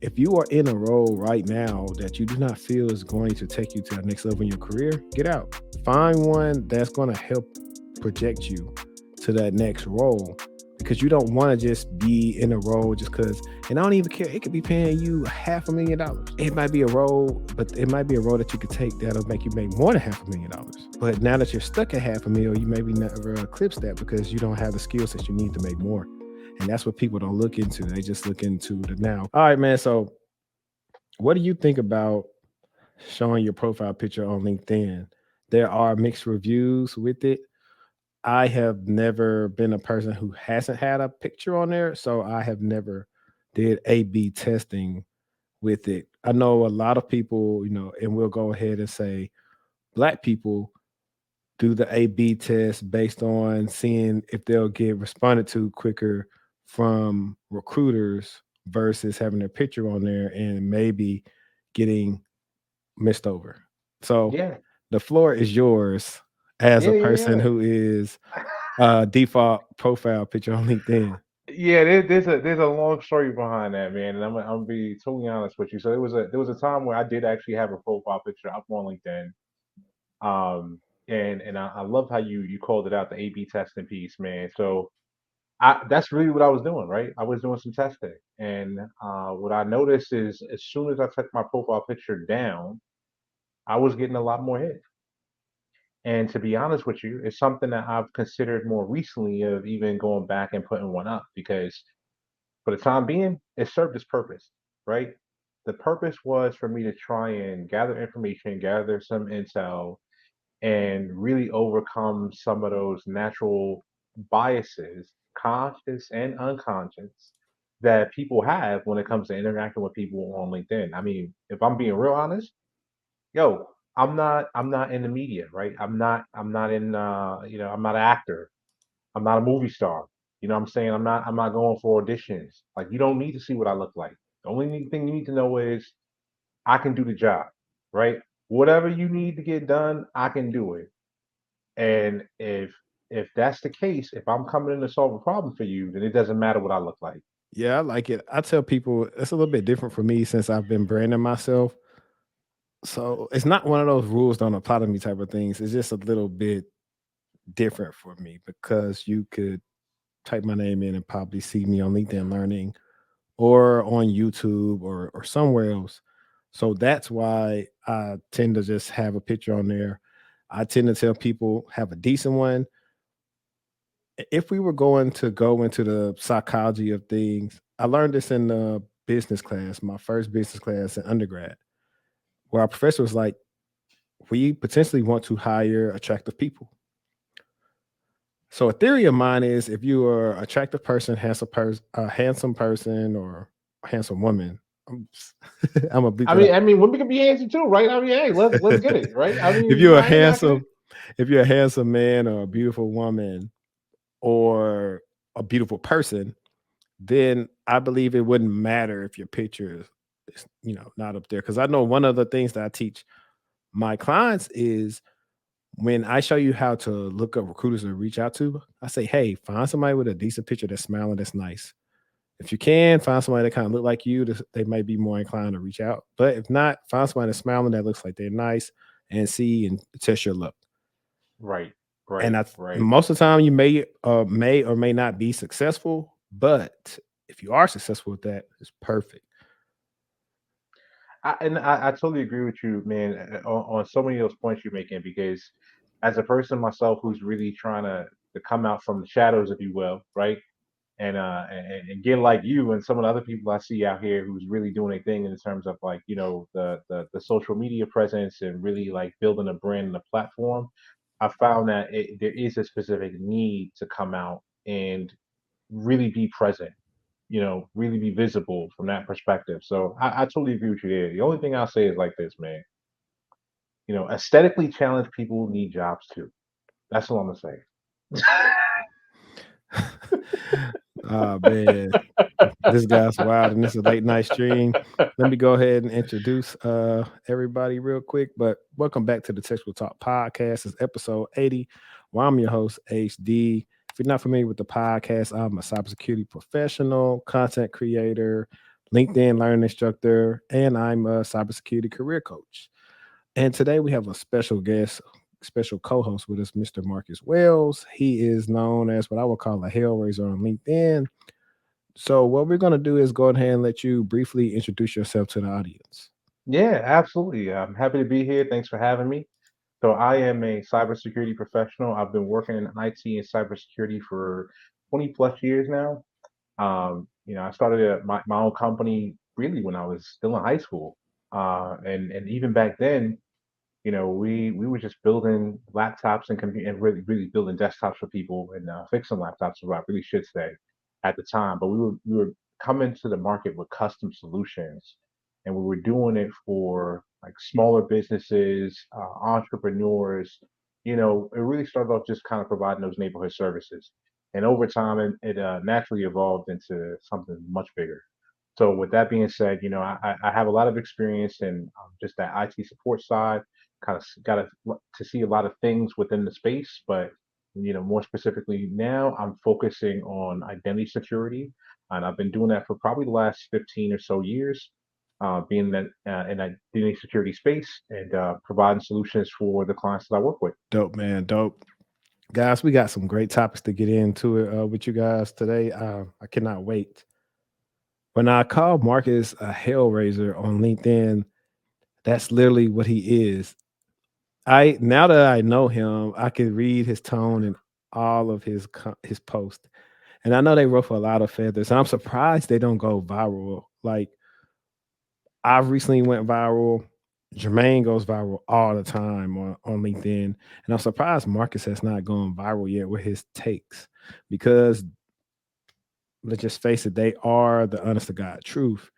if you are in a role right now that you do not feel is going to take you to the next level in your career, get out. Find one that's going to help project you to that next role, because you don't want to just be in a role just because. And I don't even care. It could be paying you $500,000. It might be a role, but it might be a role that you could take that'll make you make more than $500,000. But now that you're stuck at 500,000, you maybe never eclipse that because you don't have the skills that you need to make more. And that's what people don't look into. They just look into the now. All right, man. So what do you think about showing your profile picture on LinkedIn? There are mixed reviews with it. I have never been a person who hasn't had a picture on there, so I have never did A/B testing with it. I know a lot of people, and we'll go ahead and say black people do the A/B test based on seeing if they'll get responded to quicker from recruiters versus having their picture on there and maybe getting missed over. So Yeah, the floor is yours as yeah, a yeah, person yeah. who is default profile picture on LinkedIn. Yeah, there's a long story behind that, man, and I'm gonna be totally honest with you. So there was a time where I did actually have a profile picture up on LinkedIn. And I love how you called it out, the A/B testing piece, man. So I that's really what I was doing, right? I was doing some testing, and what I noticed is as soon as I took my profile picture down, I was getting a lot more hits. And to be honest with you, it's something that I've considered more recently of even going back and putting one up because for the time being, it served its purpose, right? The purpose was for me to try and gather information, gather some intel, and really overcome some of those natural biases, conscious and unconscious, that people have when it comes to interacting with people on LinkedIn. I mean, if I'm being real honest, yo, I'm not in the media, right? I'm not in I'm not an actor. I'm not a movie star. You know what I'm saying? I'm not going for auditions. Like you don't need to see what I look like. The only thing you need to know is I can do the job, right? Whatever you need to get done, I can do it. And if that's the case, if I'm coming in to solve a problem for you, then it doesn't matter what I look like. Yeah, I like it. I tell people it's a little bit different for me since I've been branding myself. So it's not one of those rules don't apply to me type of things. It's just a little bit different for me because you could type my name in and probably see me on LinkedIn Learning or on YouTube or somewhere else. So that's why I tend to just have a picture on there. I tend to tell people have a decent one. If we were going to go into the psychology of things, I learned this in the business class, my first business class in undergrad, where our professor was like, we potentially want to hire attractive people. So a theory of mine is if you are an attractive person, a handsome person, or a handsome woman, I'm, I'm gonna bleep I that mean, out. I mean, women can be handsome too, right? I mean, hey, let's get it, right? I if mean, you're a I ain't knocking it. handsome, if you're a handsome man or a beautiful woman or a beautiful person, then I believe it wouldn't matter if your picture is not up there. Because I know one of the things that I teach my clients is when I show you how to look up recruiters to reach out to, I say, hey, find somebody with a decent picture that's smiling, that's nice. If you can, find somebody that kind of look like you, they might be more inclined to reach out. But if not, find somebody that's smiling that looks like they're nice and see and test your luck. Right, And right, right. most of the time you may or may not be successful, but if you are successful with that, it's perfect. I totally agree with you, man, on so many of those points you're making because as a person myself who's really trying to come out from the shadows, if you will, right? And get like you and some of the other people I see out here who's really doing a thing in terms of like the social media presence and really like building a brand and a platform. I found that there is a specific need to come out and really be present, really be visible from that perspective. So I totally agree with you there. The only thing I'll say is like this, man. Aesthetically challenged people need jobs too. That's all I'm gonna say. Oh man, this guy's wild, and this is a late night stream. Let me go ahead and introduce everybody real quick. But welcome back to the Textual Talk Podcast. It's episode 80. Well, I'm your host, HD. If you're not familiar with the podcast, I'm a cybersecurity professional, content creator, LinkedIn learning instructor, and I'm a cybersecurity career coach. And today we have a special guest, special co-host with us, Mr. Marcus Wells. He is known as what I would call a hellraiser on LinkedIn. So what we're going to do is go ahead and let you briefly introduce yourself to the audience. Yeah, absolutely. I'm happy to be here. Thanks for having me. So I am a cybersecurity professional. I've been working in IT and cybersecurity for 20 plus years now. I started my own company really when I was still in high school. And even back then, we were just building laptops and really building desktops for people and fixing laptops, is what I really should say, at the time. But we were coming to the market with custom solutions, and we were doing it for like smaller businesses, entrepreneurs. It really started off just kind of providing those neighborhood services, and over time, it naturally evolved into something much bigger. So with that being said, I have a lot of experience in just that IT support side. Kind of got to see a lot of things within the space, but more specifically now, I'm focusing on identity security, and I've been doing that for probably the last 15 or so years, being that in identity security space and providing solutions for the clients that I work with. Dope, man. Dope. Guys, we got some great topics to get into it with you guys today. I cannot wait. When I call Marcus a hellraiser on LinkedIn, that's literally what he is. I now that I know him, I can read his tone and all of his posts, and I know they ruffle a lot of feathers. I'm surprised they don't go viral. Like I've recently went viral. Jermaine goes viral all the time on LinkedIn, and I'm surprised Marcus has not gone viral yet with his takes because let's just face it, they are the honest to God truth.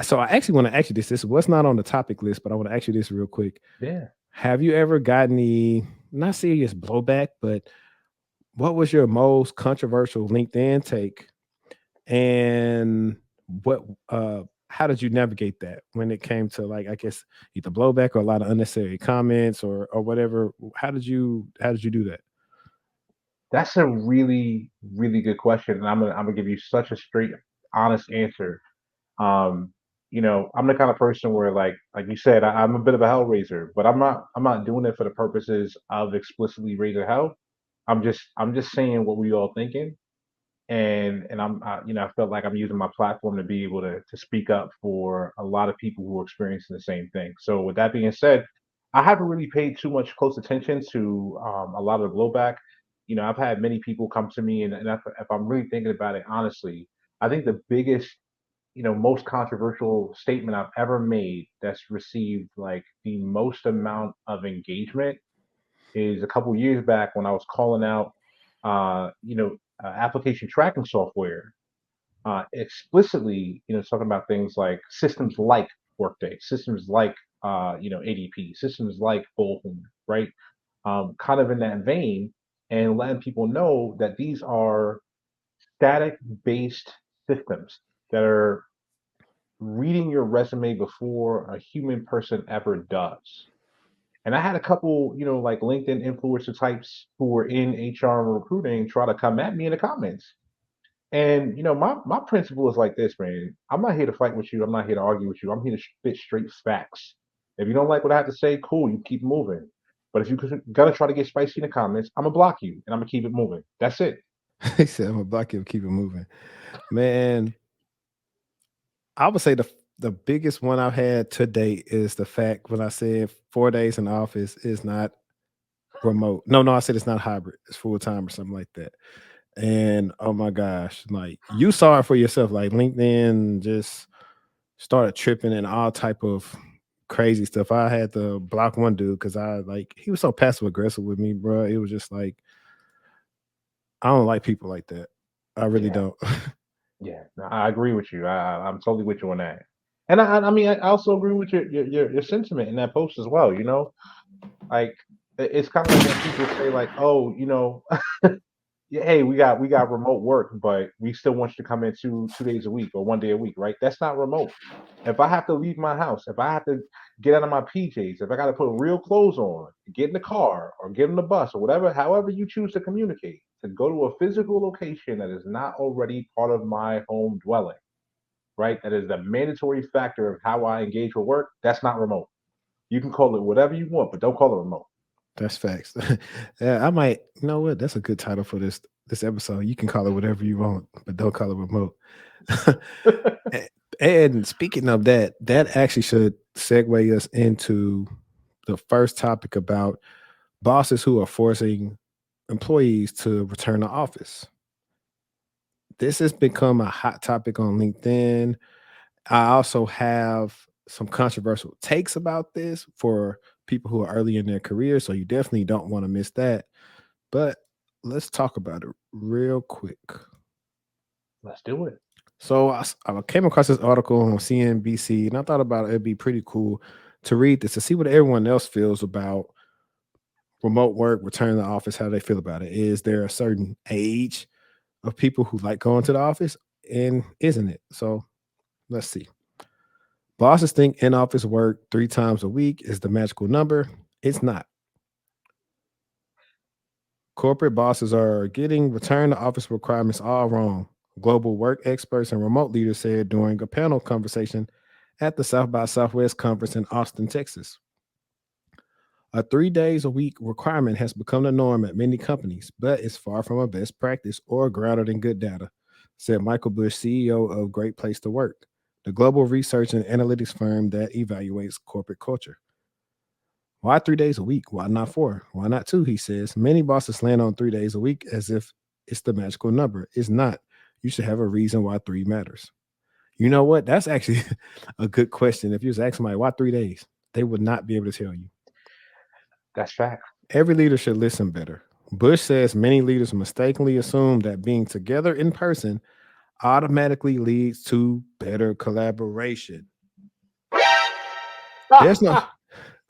So I actually want to ask you this. This was not on the topic list, but I want to ask you this real quick. Yeah. Have you ever gotten any not serious blowback, but what was your most controversial LinkedIn take? And what how did you navigate that when it came to like I guess either blowback or a lot of unnecessary comments or whatever? How did you do that? That's a really, really good question, and I'm gonna give you such a straight, honest answer. Um, I'm the kind of person where like you said, I'm a bit of a hell raiser, but I'm not doing it for the purposes of explicitly raising hell. I'm just saying what we all thinking, and I felt like I'm using my platform to be able to speak up for a lot of people who are experiencing the same thing. So with that being said, I haven't really paid too much close attention to a lot of the blowback. I've had many people come to me, and if I'm really thinking about it honestly, I think the biggest, most controversial statement I've ever made that's received like the most amount of engagement is a couple years back when I was calling out, application tracking software, explicitly, talking about things like systems like Workday, systems like, ADP, systems like Bullhorn, right? Kind of in that vein, and letting people know that these are static based systems that are reading your resume before a human person ever does. And I had a couple, like LinkedIn influencer types who were in HR and recruiting try to come at me in the comments. And my principle is like this, man. I'm not here to fight with you. I'm not here to argue with you. I'm here to spit straight facts. If you don't like what I have to say, cool, you keep moving. But if you're gonna try to get spicy in the comments, I'm gonna block you and I'm gonna keep it moving. That's it. He said, "I'm a bucket, keep it moving." Man, I would say the biggest one I've had to date is the fact when I said 4 days in office is not remote. No, no, I said it's not hybrid. It's full time or something like that. And oh my gosh, like you saw it for yourself. Like LinkedIn just started tripping and all type of crazy stuff. I had to block one dude because I like he was so passive aggressive with me, bro. It was just like I don't like people like that. I really Yeah, don't. yeah. No, I agree with you. I'm totally with you on that. And I mean, I also agree with your sentiment in that post as well. Like it's kind of like when people say like, oh, yeah, hey, we got remote work, but we still want you to come in two days a week or 1 day a week, right? That's not remote. If I have to leave my house, if I have to get out of my PJs, if I got to put real clothes on, get in the car or get on the bus or whatever, however you choose to communicate, to go to a physical location that is not already part of my home dwelling, right? That is the mandatory factor of how I engage with work. That's not remote. You can call it whatever you want, but don't call it remote. That's facts. Yeah, I might. You know what? That's a good title for this episode. You can call it whatever you want, but don't call it remote. A- and speaking of that, that actually should segue us into the first topic about bosses who are forcing employees to return to office. This has become a hot topic on LinkedIn. I also have some controversial takes about this for people who are early in their career, so you definitely don't want to miss that. But let's talk about it real quick. Let's do it. So I came across this article on CNBC, and I thought about it'd be pretty cool to read this to see what everyone else feels about remote work, return to the office, how they feel about it. Is there a certain age of people who like going to the office, and isn't it? So let's see. Bosses think in office work 3 times a week is the magical number. It's not. Corporate bosses are getting return to office requirements all wrong. Global work experts and remote leaders said during a panel conversation at the South by Southwest conference in Austin, Texas. A 3 days a week requirement has become the norm at many companies, but it's far from a best practice or grounded in good data, said Michael Bush, CEO of Great Place to Work, the global research and analytics firm that evaluates corporate culture. Why 3 days a week? Why not four? Why not two? He says. Many bosses land on 3 days a week as if it's the magical number. It's not. You should have a reason why three matters. You know what? That's actually a good question. If you was asking somebody why 3 days, they would not be able to tell you. That's fact. Every leader should listen better. Bush says many leaders mistakenly assume that being together in person automatically leads to better collaboration. There's no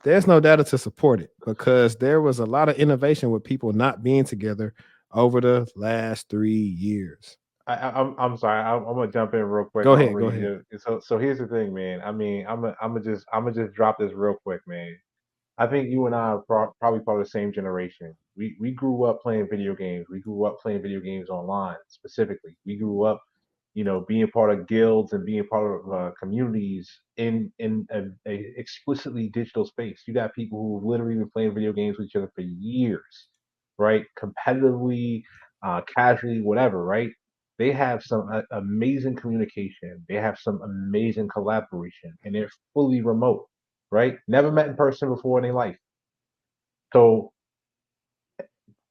There's no data to support it because there was a lot of innovation with people not being together over the last 3 years. I'm sorry. I'm gonna jump in real quick Go on ahead. what Go you ahead. do. So here's the thing, man. I mean, I'm gonna just drop this real quick, man. I think you and I are probably part of the same generation. We grew up playing video games. We grew up playing video games online specifically. We grew up, being part of guilds and being part of communities in a explicitly digital space. You got people who've literally been playing video games with each other for years, right? Competitively, casually, whatever, right? They have some amazing communication. They have some amazing collaboration, and they're fully remote, right? Never met in person before in their life. So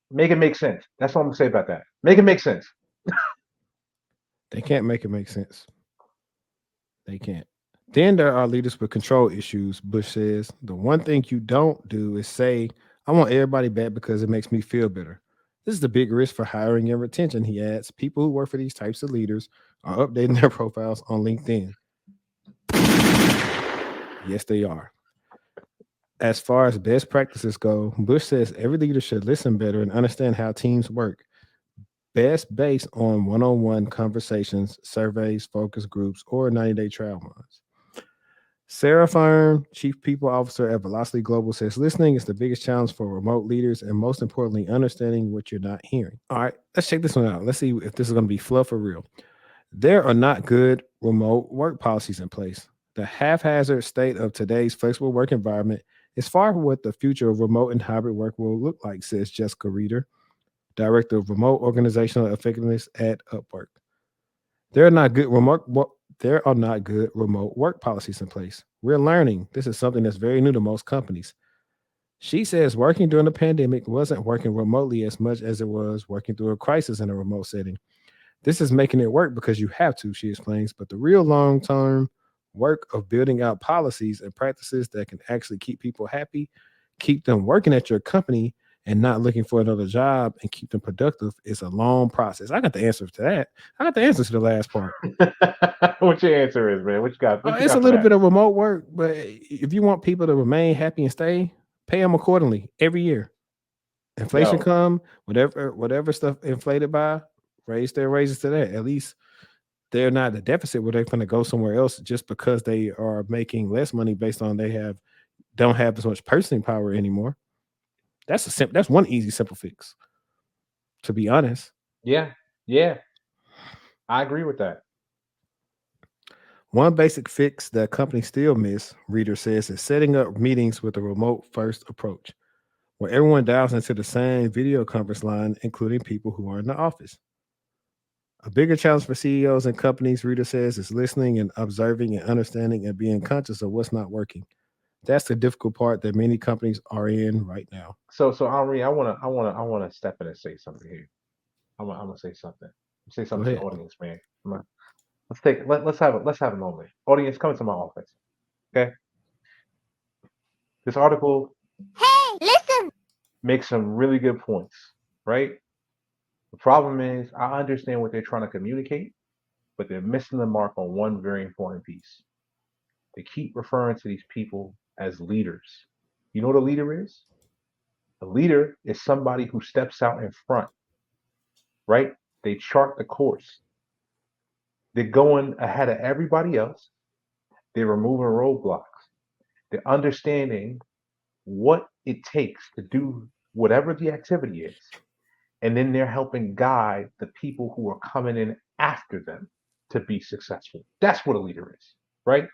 make it make sense. That's what I'm gonna say about that. Make it make sense. They can't make it make sense. They can't. Then there are leaders with control issues. Bush says the one thing you don't do is say, I want everybody back because it makes me feel better. This is the big risk for hiring and retention, he adds. People who work for these types of leaders are updating their profiles on LinkedIn. Yes, they are. As far as best practices go, Bush says every leader should listen better and understand how teams work. Best based on one on one conversations, surveys, focus groups, or 90-day trial runs. Sarah Fern, Chief People Officer at Velocity Global, says listening is the biggest challenge for remote leaders and most importantly, understanding what you're not hearing. All right, let's check this one out. Let's see if this is going to be fluff or real. There are not good remote work policies in place. The haphazard state of today's flexible work environment is far from what the future of remote and hybrid work will look like, says Jessica Reeder, Director of Remote Organizational Effectiveness at Upwork. There are not good remote there are not good remote work policies in place. We're learning. This is something that's very new to most companies. She says working during the pandemic wasn't working remotely as much as it was working through a crisis in a remote setting. This is making it work because you have to, she explains, but the real long term work of building out policies and practices that can actually keep people happy, keep them working at your company and not looking for another job and keep them productive is a long process. I got the answer to that. I got the answer to the last part. What your answer is, man? What you got? What you It's a got for little that? bit of remote work, but if you want people to remain happy and stay, pay them accordingly every year. Inflation Yo, come, whatever stuff inflated by, raise their raises to that. At least they're not a deficit where they're going to go somewhere else just because they are making less money based on they have don't have as much purchasing power anymore. That's one easy simple fix. To be honest, yeah, yeah, I agree with that. One basic fix that companies still miss, reader says, is setting up meetings with a remote first approach, where everyone dials into the same video conference line, including people who are in the office. A bigger challenge for CEOs and companies, reader says, is listening and observing and understanding and being conscious of what's not working. That's the difficult part that many companies are in right now. So Henri, I wanna step in and say something here. I'm gonna say something. Say Go something to the ahead. audience, man. Let's have a moment. Audience, come into my office. Okay. This article makes some really good points, right? The problem is I understand what they're trying to communicate, but they're missing the mark on one very important piece. They keep referring to these people as leaders. You know what a leader is? A leader is somebody who steps out in front, right? They chart the course. They're going ahead of everybody else. They're removing roadblocks. They're understanding what it takes to do whatever the activity is. And then they're helping guide the people who are coming in after them to be successful. That's what a leader is, right?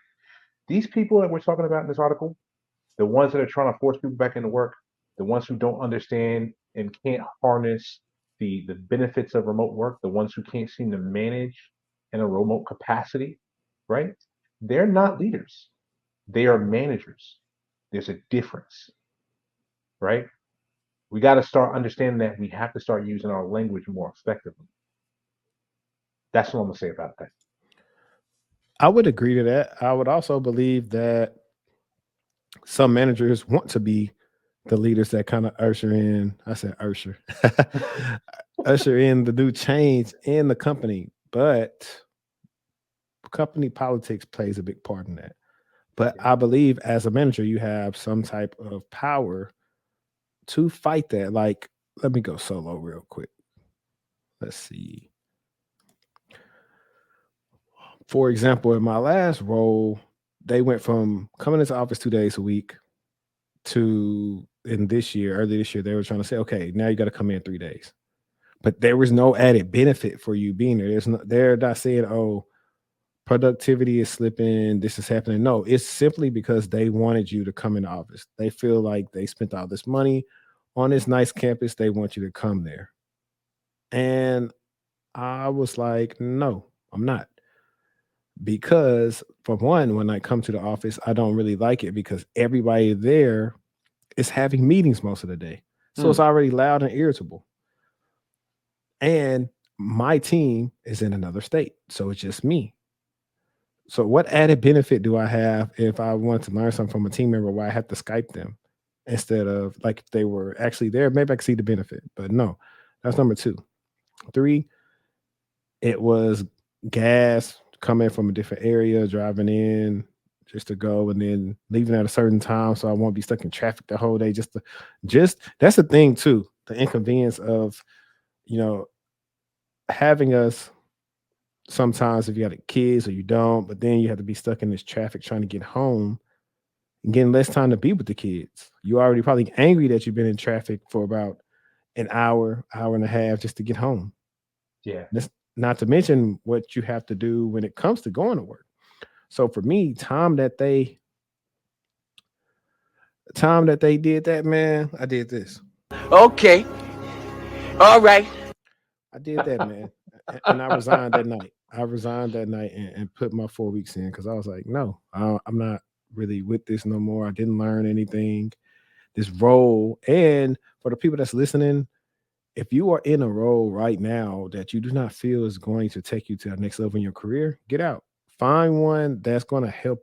These people that we're talking about in this article, the ones that are trying to force people back into work, the ones who don't understand and can't harness the benefits of remote work, the ones who can't seem to manage in a remote capacity, right? They're not leaders. They are managers. There's a difference, right? We got to start understanding that we have to start using our language more effectively. That's what I'm gonna say about that. I would agree to that. I would also believe that some managers want to be the leaders that kind of usher in, I said usher, usher in the new change in the company. But company politics plays a big part in that. But Yeah. I believe as a manager, you have some type of power to fight that. Like, let me go solo real quick. Let's see. For example, in my last role, they went from coming into office 2 days a week to in this year, early this year, they were trying to say, okay, now you got to come in 3 days. But there was no added benefit for you being there. They're not saying, oh, productivity is slipping, this is happening. No, it's simply because they wanted you to come in the office. They feel like they spent all this money on this nice campus. They want you to come there. And I was like, no, I'm not. Because for one, when I come to the office, I don't really like it because everybody there is having meetings most of the day. So it's Hmm. already loud and irritable. And my team is in another state. So it's just me. So what added benefit do I have if I want to learn something from a team member where I have to Skype them instead of like if they were actually there? Maybe I could see the benefit, but no, that's number two. Three, it was gas coming from a different area, driving in just to go and then leaving at a certain time so I won't be stuck in traffic the whole day. Just that's the thing too. The inconvenience of, you know, having us sometimes if you got kids or you don't, but then you have to be stuck in this traffic trying to get home and getting less time to be with the kids. You already probably angry that you've been in traffic for about an hour, hour and a half just to get home. Yeah. That's not to mention what you have to do when it comes to going to work. So for me, time that they did that, man, I did this. Okay. All right. I did that, man. And I resigned that night. I resigned that night and put my 4 weeks in because I was like, no, I'm not really with this no more. I didn't learn anything. This role, and for the people that's listening, if you are in a role right now that you do not feel is going to take you to the next level in your career, get out. Find one that's going to help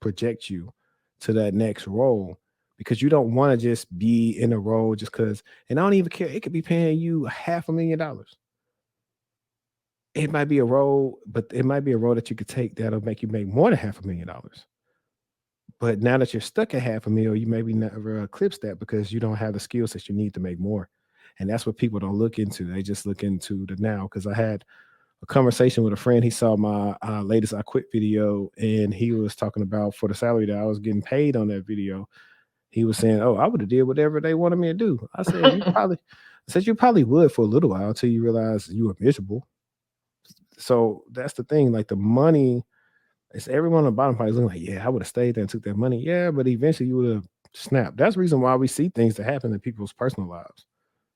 project you to that next role because you don't want to just be in a role just because, and I don't even care. It could be paying you $500,000. It might be a role, but it might be a role that you could take that'll make you make more than $500,000. But now that you're stuck at half a mil, you maybe never eclipse that because you don't have the skills that you need to make more. And that's what people don't look into. They just look into the now. Because I had a conversation with a friend. He saw my latest I Quit video, and he was talking about for the salary that I was getting paid on that video. He was saying, "Oh, I would have did whatever they wanted me to do." I said you probably would for a little while until you realize you were miserable. So that's the thing. Like the money It's everyone on the bottom part is looking like, yeah, I would have stayed there and took that money. Yeah, but eventually you would have snapped. That's the reason why we see things that happen in people's personal lives.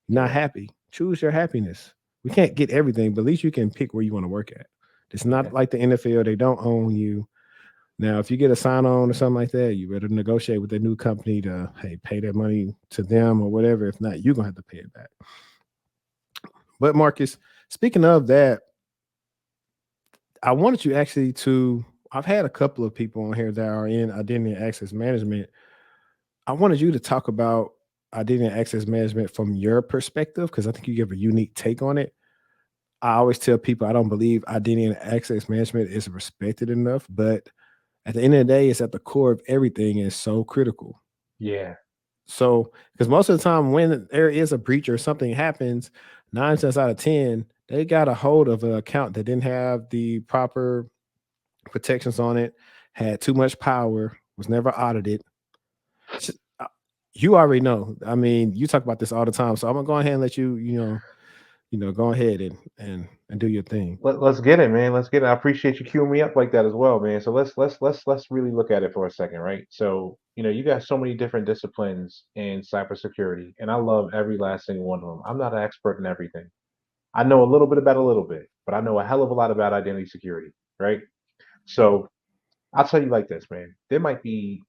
Not Yeah, happy. Choose your happiness. We can't get everything, but at least you can pick where you want to work at. It's yeah. not like the NFL, they don't own you. Now, if you get a sign on or something like that, you better negotiate with the new company to hey, pay that money to them or whatever. If not, you're gonna have to pay it back. But Marcus, speaking of that, I wanted you actually to I've had a couple of people on here that are in identity and access management. I wanted you to talk about identity and access management from your perspective because I think you give a unique take on it. I always tell people I don't believe identity and access management is respected enough, but at the end of the day, it's at the core of everything and it's so critical. Yeah. So, because most of the time when there is a breach or something happens, 9 times out of 10, they got a hold of an account that didn't have the proper protections on it, had too much power, was never audited. Sh- uh, You already know. I mean, you talk about this all the time, so I'm gonna go ahead and let you, go ahead and do your thing. Let's get it, man. Let's get it. I appreciate you queuing me up like that as well, man. So let's really look at it for a second, right? So, you got so many different disciplines in cybersecurity, and I love every last single one of them. I'm not an expert in everything. I know a little bit about a little bit, but I know a hell of a lot about identity security, right? So I'll tell you like this, man. There might be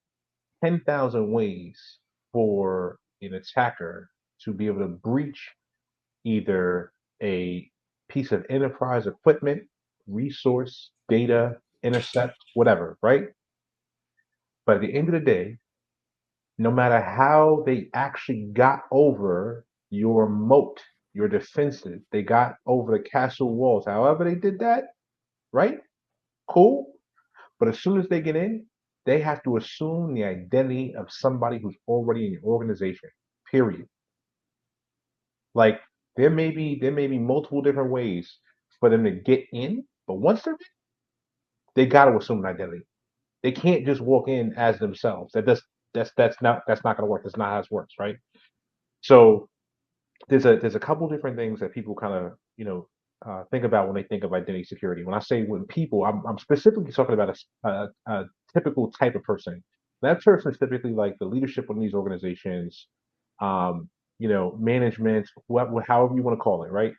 10,000 ways for an attacker to be able to breach either a piece of enterprise equipment, resource, data, intercept, whatever, right? But at the end of the day, no matter how they actually got over your moat, your defenses, they got over the castle walls, however they did that, right? Cool. But as soon as they get in, they have to assume the identity of somebody who's already in your organization. Period. Like there may be multiple different ways for them to get in, but once they're in, they got to assume an identity. They can't just walk in as themselves. That's not going to work. That's not how it works, right? So there's a couple different things that people kind of think about when they think of identity security. When I say when people, I'm specifically talking about a typical type of person. That person is typically like the leadership in these organizations, um, management, however you want to call it, right?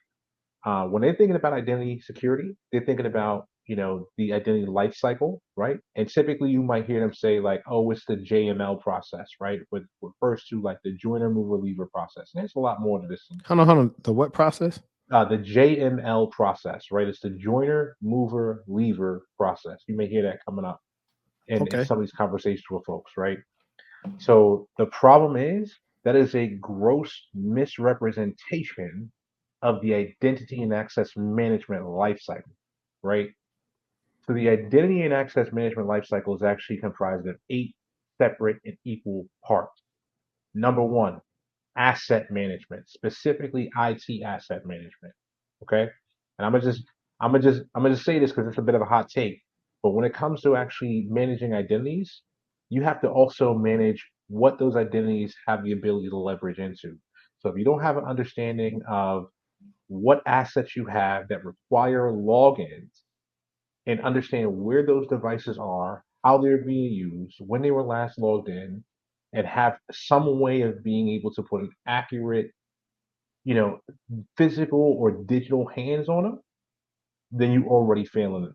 When they're thinking about identity security, they're thinking about the identity life cycle, right? And typically, you might hear them say like, "Oh, it's the JML process," right? Which refers to like the joiner mover leaver process. And there's a lot more to this than that. Hold on. The what process? The JML process, right? It's the joiner mover leaver process. You may hear that coming up in Okay. some of these conversations with folks, right? So the problem is that is a gross misrepresentation of the identity and access management lifecycle, right? So the identity and access management lifecycle is actually comprised of 8 separate and equal parts. Number one, asset management, specifically IT asset management. Okay. And I'm gonna just say this because it's a bit of a hot take. But when it comes to actually managing identities, you have to also manage what those identities have the ability to leverage into. So if you don't have an understanding of what assets you have that require logins and understand where those devices are, how they're being used, when they were last logged in, and have some way of being able to put an accurate, you know, physical or digital hands on them, then you already failing.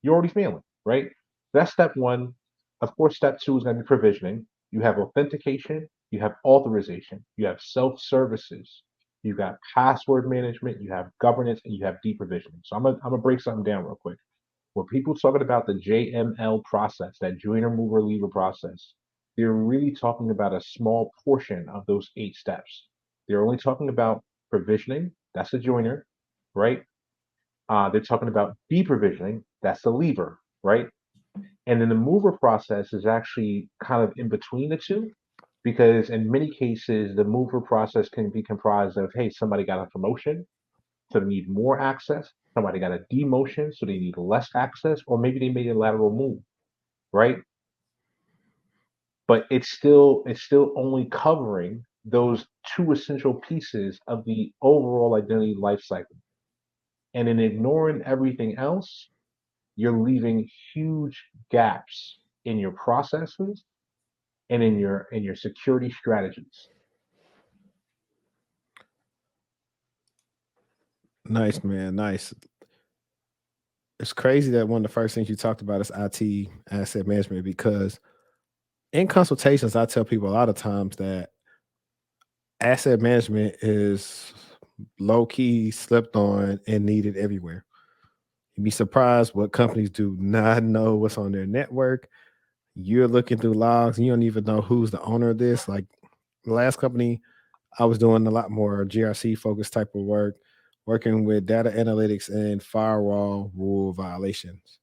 You're already failing, right? That's step one. Of course, step two is going to be provisioning. You have authentication, you have authorization, you have self services, you got password management, you have governance, and you have deprovisioning. So I'm gonna break something down real quick. When people talking about the JML process, that joiner mover leaver process, they're really talking about a small portion of those 8 steps. They're only talking about provisioning, that's the joiner, right? They're talking about deprovisioning, that's the lever, right? And then the mover process is actually kind of in between the two, because in many cases, the mover process can be comprised of, hey, somebody got a promotion, so they need more access. Somebody got a demotion, so they need less access, or maybe they made a lateral move, right? But it's still only covering those two essential pieces of the overall identity life cycle. And in ignoring everything else, you're leaving huge gaps in your processes and in your security strategies. Nice, man. Nice. It's crazy that one of the first things you talked about is IT asset management because in consultations, I tell people a lot of times that asset management is low key slept on and needed everywhere. You'd be surprised what companies do not know what's on their network. You're looking through logs and you don't even know who's the owner of this. Like the last company, I was doing a lot more GRC focused type of work, working with data analytics and firewall rule violations.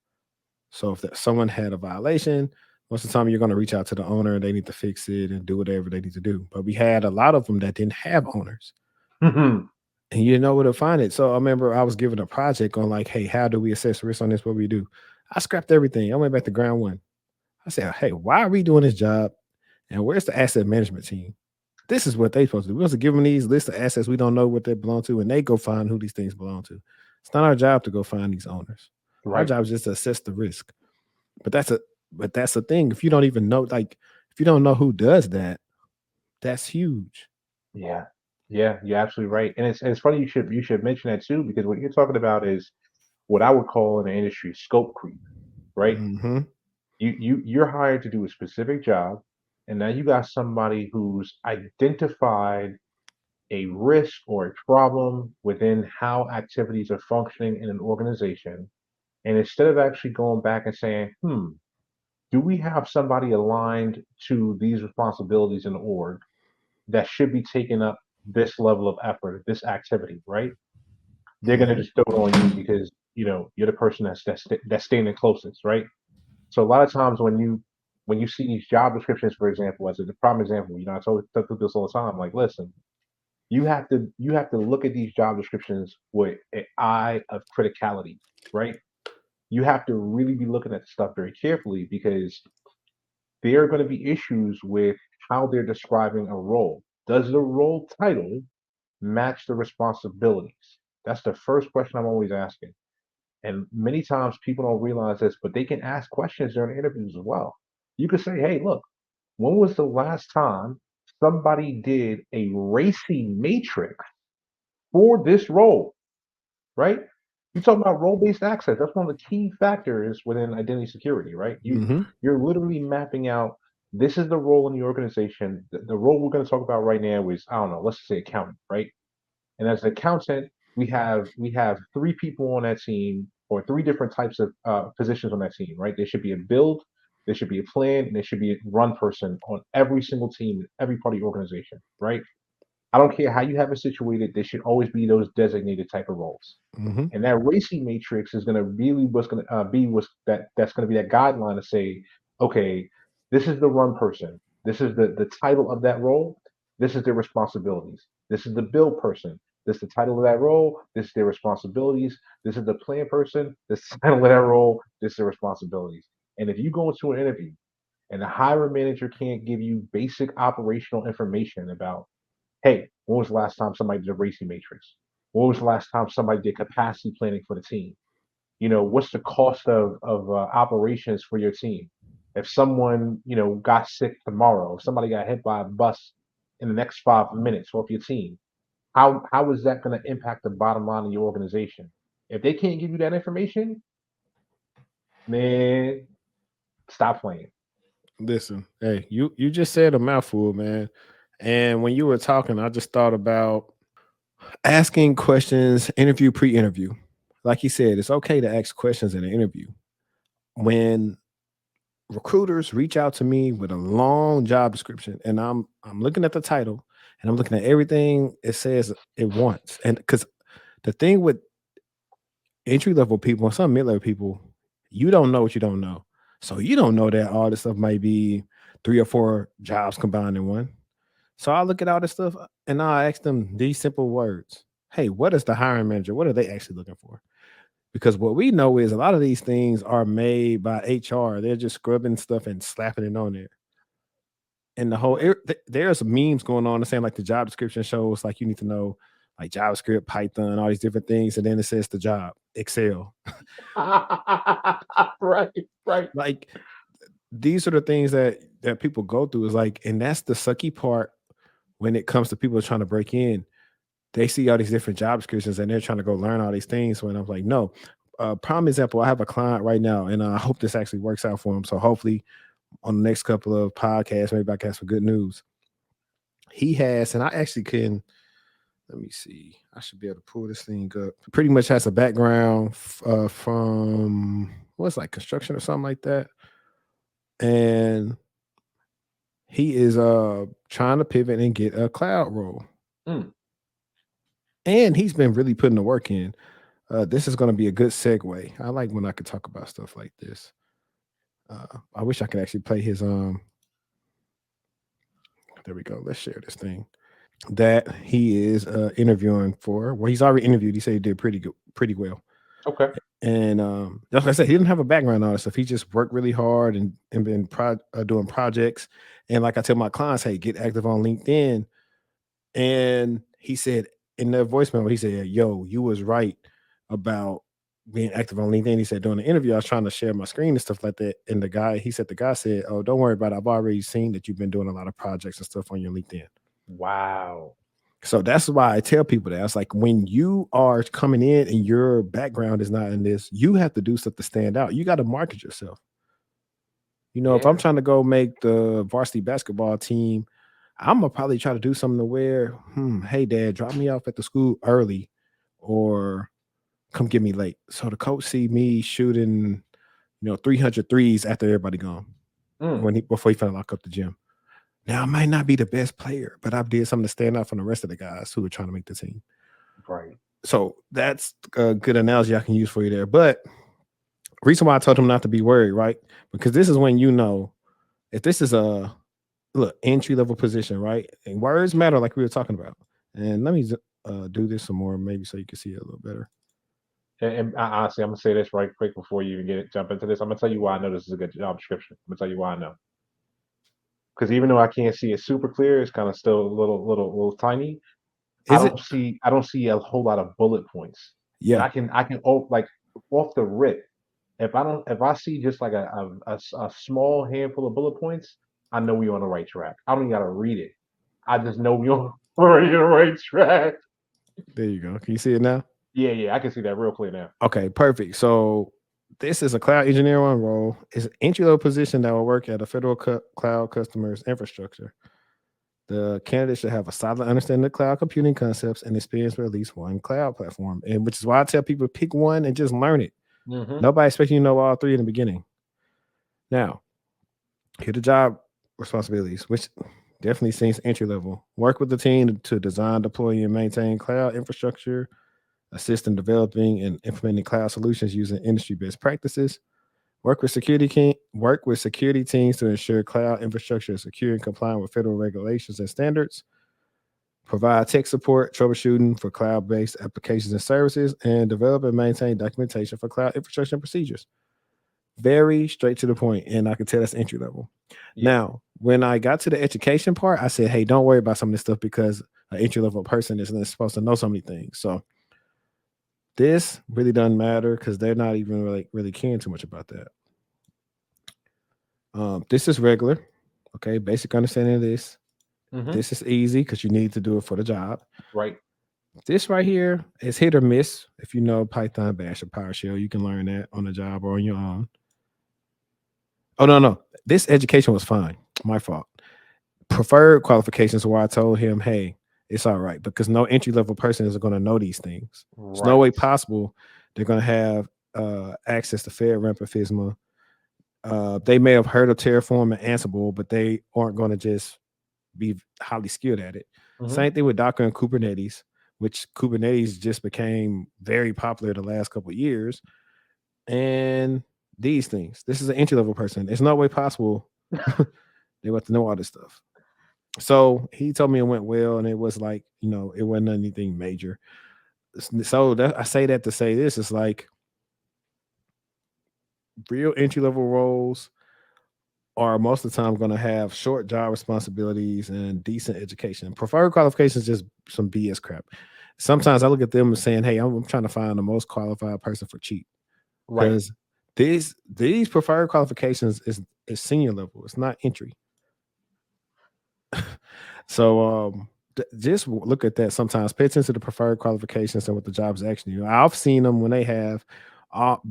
So if someone had a violation, most of the time you're going to reach out to the owner. They need to fix it and do whatever they need to do. But we had a lot of them that didn't have owners, and you didn't know where to find it. So I remember I was given a project on like, hey, how do we assess risk on this? What we do? I scrapped everything. I went back to ground one. I said, hey, why are we doing this job? And where's the asset management team? This is what they supposed to do. We're supposed to give them these lists of assets. We don't know what they belong to, and they go find who these things belong to. It's not our job to go find these owners. Our Right. job is just to assess the risk. But that's the thing. If you don't even know, like if you don't know who does that, that's huge. Yeah. Yeah, you're absolutely right. And it's funny you should mention that too, because what you're talking about is what I would call in the industry scope creep, right? Hmm. You're hired to do a specific job, and now you got somebody who's identified a risk or a problem within how activities are functioning in an organization. And instead of actually going back and saying, do we have somebody aligned to these responsibilities in the org that should be taking up this level of effort, this activity, right? They're gonna Hmm. just throw it on you because you're the person that's staying the closest, right? So a lot of times when you see these job descriptions, for example, as a prime example, I tell people this all the time. Like, listen, you have to look at these job descriptions with an eye of criticality, right? You have to really be looking at stuff very carefully because there are going to be issues with how they're describing a role. Does the role title match the responsibilities? That's the first question I'm always asking. And many times people don't realize this, but they can ask questions during interviews as well. You could say, hey, look, when was the last time somebody did a racy matrix for this role, right? You talk about role-based access. That's one of the key factors within identity security, right? Hmm. You're literally mapping out this is the role in the organization. The role we're going to talk about right now is, I don't know, let's just say accountant, right? And as an accountant, we have three people on that team or three different types of positions on that team, right? There should be a build, there should be a plan, and there should be a run person on every single team, every part of the organization, right? I don't care how you have it situated, there should always be those designated type of roles. Hmm. And that racing matrix is going to really what's going to be what's that's going to be that guideline to say, okay, this is the run person. This is the title of that role. This is their responsibilities. This is the build person. This is the title of that role. This is their responsibilities. This is the plan person. This is the title of that role. This is their responsibilities. And if you go into an interview and the hiring manager can't give you basic operational information about, hey, when was the last time somebody did a racing matrix? When was the last time somebody did capacity planning for the team? What's the cost of operations for your team? If someone got sick tomorrow, if somebody got hit by a bus in the next 5 minutes off your team, how is that going to impact the bottom line of your organization? If they can't give you that information, man, stop playing. Listen, hey, you just said a mouthful, man. And when you were talking, I just thought about asking questions, interview, pre-interview. Like you said, it's okay to ask questions in an interview. When recruiters reach out to me with a long job description and I'm looking at the title and I'm looking at everything it says it wants. And because the thing with entry level people and some mid level people, you don't know what you don't know. So you don't know that all this stuff might be three or four jobs combined in one. So I look at all this stuff and I ask them these simple words. Hey, what is the hiring manager? What are they actually looking for? Because what we know is a lot of these things are made by HR. They're just scrubbing stuff and slapping it on there. And there's memes going on saying like the job description shows like you need to know like JavaScript, Python, all these different things, and then it says the job, Excel. Right, right. Like these are the things that people go through. Is like, and that's the sucky part when it comes to people trying to break in. They see all these different job descriptions and they're trying to go learn all these things. When I'm like, no. Prime example, I have a client right now, and I hope this actually works out for him. So hopefully, on the next couple of podcasts, maybe I can have some good news. He has, and I actually can. Let me see. I should be able to pull this thing up. Pretty much has a background from what's like construction or something like that, and he is trying to pivot and get a cloud role. Mm. And he's been really putting the work in. This is going to be a good segue. I like when I could talk about stuff like this. I wish I could actually play his there we go. Let's share this thing that he is interviewing for. Well, he's already interviewed. He said he did pretty well. Okay. And like I said, he didn't have a background on it, so he just worked really hard and been doing projects. And like I tell my clients, hey, get active on LinkedIn. And he said in the voicemail, he said, "Yo, you was right about being active on LinkedIn." He said during the interview, I was trying to share my screen and stuff like that. And the guy said, "Oh, don't worry about it. I've already seen that you've been doing a lot of projects and stuff on your LinkedIn." Wow. So that's why I tell people that. It's like when you are coming in and your background is not in this, you have to do stuff to stand out. You got to market yourself. You know, if I'm Yeah. trying to go make the varsity basketball team, I'm gonna probably try to do something to where, hey dad, drop me off at the school early or come get me late. So the coach see me shooting, 300 threes after everybody gone Mm. before he finna lock up the gym. Now I might not be the best player, but I did something to stand out from the rest of the guys who were trying to make the team. Right. So that's a good analogy I can use for you there. But reason why I told him not to be worried, right? Because this is when if this is a entry level position, right? And words matter, like we were talking about. And let me do this some more, maybe so you can see it a little better. And honestly, I'm gonna say this right quick before you even jump into this. I'm gonna tell you why I know this is a good job description. I'm gonna tell you why I know. Because even though I can't see it super clear, it's kind of still a little tiny. Is it? I don't see a whole lot of bullet points, but Yeah, I can like off the rip. If I see just like a small handful of bullet points, I know we're on the right track. I don't even gotta read it. I just know we're already on the right track. there you go. Can you see it now? Yeah, yeah, I can see that real clear now. Okay, perfect. So this is a cloud engineer one role. It's an entry level position that will work at a federal cloud customer's infrastructure. The candidate should have a solid understanding of cloud computing concepts and experience with at least one cloud platform. And which is why I tell people pick one and just learn it. Mm-hmm. Nobody expects you to know all three in the beginning. Now, here the job responsibilities, which definitely seems entry level. Work with the team to design, deploy, and maintain cloud infrastructure, assist in developing and implementing cloud solutions using industry best practices. Work with security teams to ensure cloud infrastructure is secure and compliant with federal regulations and standards. Provide tech support, troubleshooting for cloud-based applications and services, and develop and maintain documentation for cloud infrastructure and procedures. Very straight to the point, and I can tell that's entry level. Yeah. Now, when I got to the education part, I said, "Hey, don't worry about some of this stuff because an entry level person isn't supposed to know so many things." So this really doesn't matter because they're not even really caring too much about that. This is regular, okay? Basic understanding of this. Mm-hmm. This is easy because you need to do it for the job. Right. This right here is hit or miss. If you know Python, Bash, or PowerShell, you can learn that on the job or on your own. Oh no, this education was fine. My fault. Preferred qualifications where I told him, hey, it's all right because no entry level person is going to know these things. There's no Right. way possible they're going to have access to FedRAMP or FISMA. They may have heard of Terraform and Ansible, but they aren't going to just be highly skilled at it. Mm-hmm. Same thing with Docker and Kubernetes, which Kubernetes just became very popular the last couple of years. And these things, this is an entry level person. There's no way possible they want to know all this stuff. So he told me it went well, and it was like, it wasn't anything major. So I say that to say this is like real entry level roles are most of the time going to have short job responsibilities and decent education. Preferred qualifications just some BS crap. sometimes I look at them and saying, "Hey, I'm trying to find the most qualified person for cheap." Right. Because these preferred qualifications is senior level. It's not entry. So just look at that. Sometimes pay attention to the preferred qualifications and what the job's actually. I've seen them when they have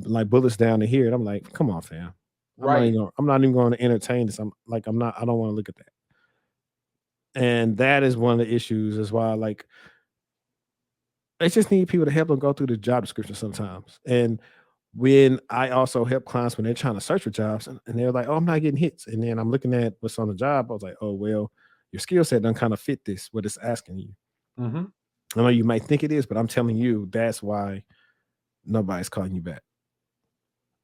like bullets down to here, and I'm like, come on, fam. Right. I'm not even going to entertain this. I'm like, I'm not. I don't want to look at that. And that is one of the issues. Is why like I just need people to help them go through the job description sometimes. And when I also help clients when they're trying to search for jobs and they're like, oh, I'm not getting hits. And then I'm looking at what's on the job. I was like, oh, well, your skill set doesn't kind of fit this, what it's asking you. Mm-hmm. I know you might think it is, but I'm telling you, that's why nobody's calling you back.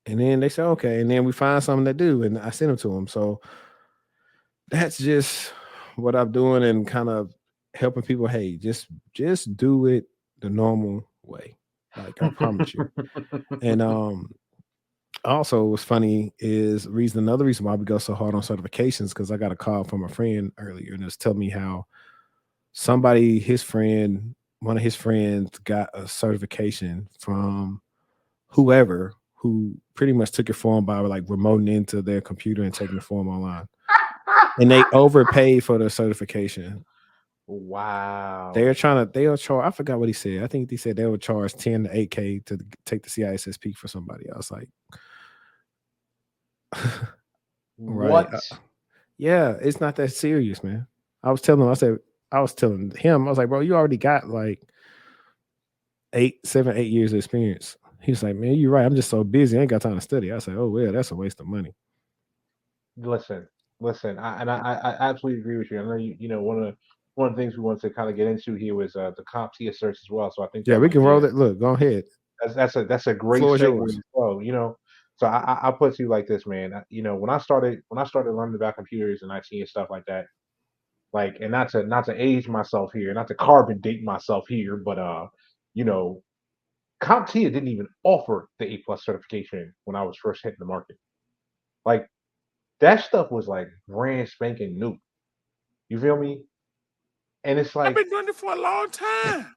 And then they say, okay. And then we find something that do, and I send them to them. So that's just what I'm doing and kind of helping people. Hey, just do it the normal way. Like I promise you. And also what's funny is another reason why we go so hard on certifications because I got a call from a friend earlier and it's telling me how one of his friends got a certification from whoever who pretty much took it for him by like remoting into their computer and taking the form online. And they overpaid for the certification. Wow. They'll charge, I forgot what he said. I think he said they would charge 10 to 8K to take the CISSP for somebody else. Like, right. What? Yeah, it's not that serious, man. I was telling him, I was telling him, I was like, bro, you already got like 8 years of experience. He was like, man, you're right. I'm just so busy. I ain't got time to study. I said, oh, well, that's a waste of money. Listen, listen. I absolutely agree with you. I know you know one of the things we wanted to kind of get into here was the CompTIA search as well. So I think Yeah, that we might can be roll that. Look, go ahead. that's a great Floor is segue yours. as well. You know, so I'll put it to you like this, man. You know, when I started learning about computers and IT and stuff like that, like, and not to age myself here, not to carbon date myself here, but you know, CompTIA didn't even offer the A+ certification when I was first hitting the market. Like that stuff was like brand spanking new. You feel me? And it's I've like been doing it for a long time.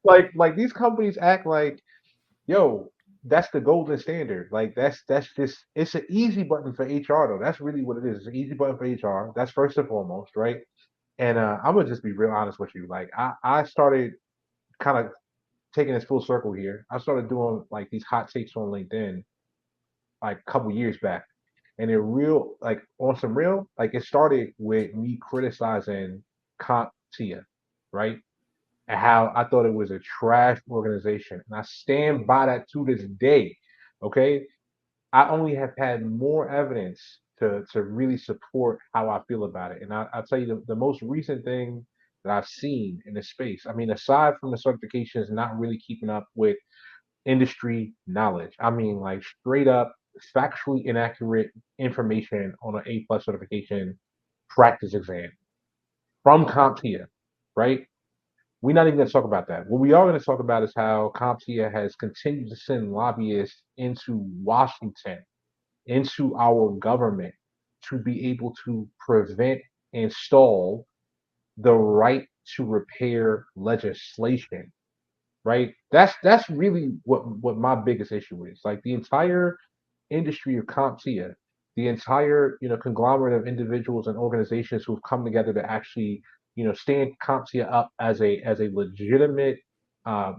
like these companies act like, yo, that's the golden standard. Like that's just it's an easy button for HR though. That's really what it is. It's an easy button for HR. That's first and foremost, right? And I'm gonna just be real honest with you. Like I started kind of taking this full circle here. I started doing like these hot takes on LinkedIn like a couple years back. And they're real like on some real, like it started with me criticizing CompTIA, right? And how I thought it was a trash organization. And I stand by that to this day. Okay. I only have had more evidence to really support how I feel about it. And I'll tell you the most recent thing that I've seen in this space. I mean, aside from the certifications not really keeping up with industry knowledge. I mean, like straight up factually inaccurate information on an A+ certification practice exam from CompTIA, right? We're not even going to talk about that. What we are going to talk about is how CompTIA has continued to send lobbyists into Washington, into our government, to be able to prevent and stall the right to repair legislation. Right? That's really what my biggest issue is. Like the entire industry of CompTIA, the entire conglomerate of individuals and organizations who've come together to actually stand CompTIA up as a legitimate uh,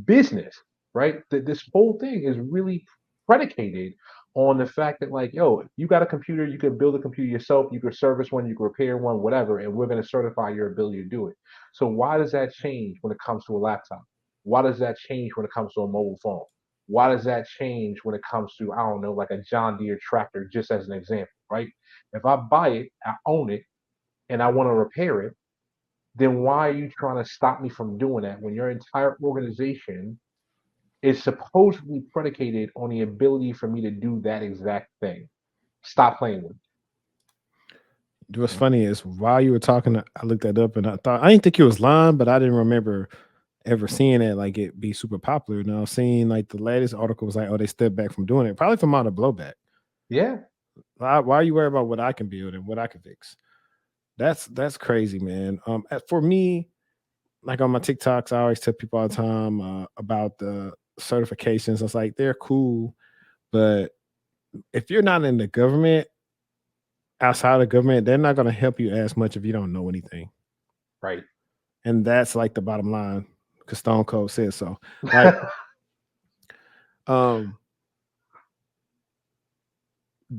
business, right? This whole thing is really predicated on the fact that like, yo, you got a computer, you can build a computer yourself, you can service one, you can repair one, whatever, and we're going to certify your ability to do it. So why does that change when it comes to a laptop? Why does that change when it comes to a mobile phone? Why does that change when it comes to, I don't know, like a John Deere tractor, just as an example, right? If I buy it, I own it, and I want to repair it, then why are you trying to stop me from doing that when your entire organization is supposedly predicated on the ability for me to do that exact thing? Stop playing with What's funny is while you were talking, I looked that up and I didn't think you was lying, but I didn't remember ever seeing it like it be super popular. And I was seeing like the latest article was like, oh, they stepped back from doing it, probably from all the blowback. me. Yeah. Why are you worried about what I can build and what I can fix? That's crazy, man. For me, like on my TikToks, I always tell people all the time about the certifications. It's like they're cool, but if you're not in the government, outside of government, they're not going to help you as much if you don't know anything. Right. And that's like the bottom line, because Stone Cold says so. Like, um,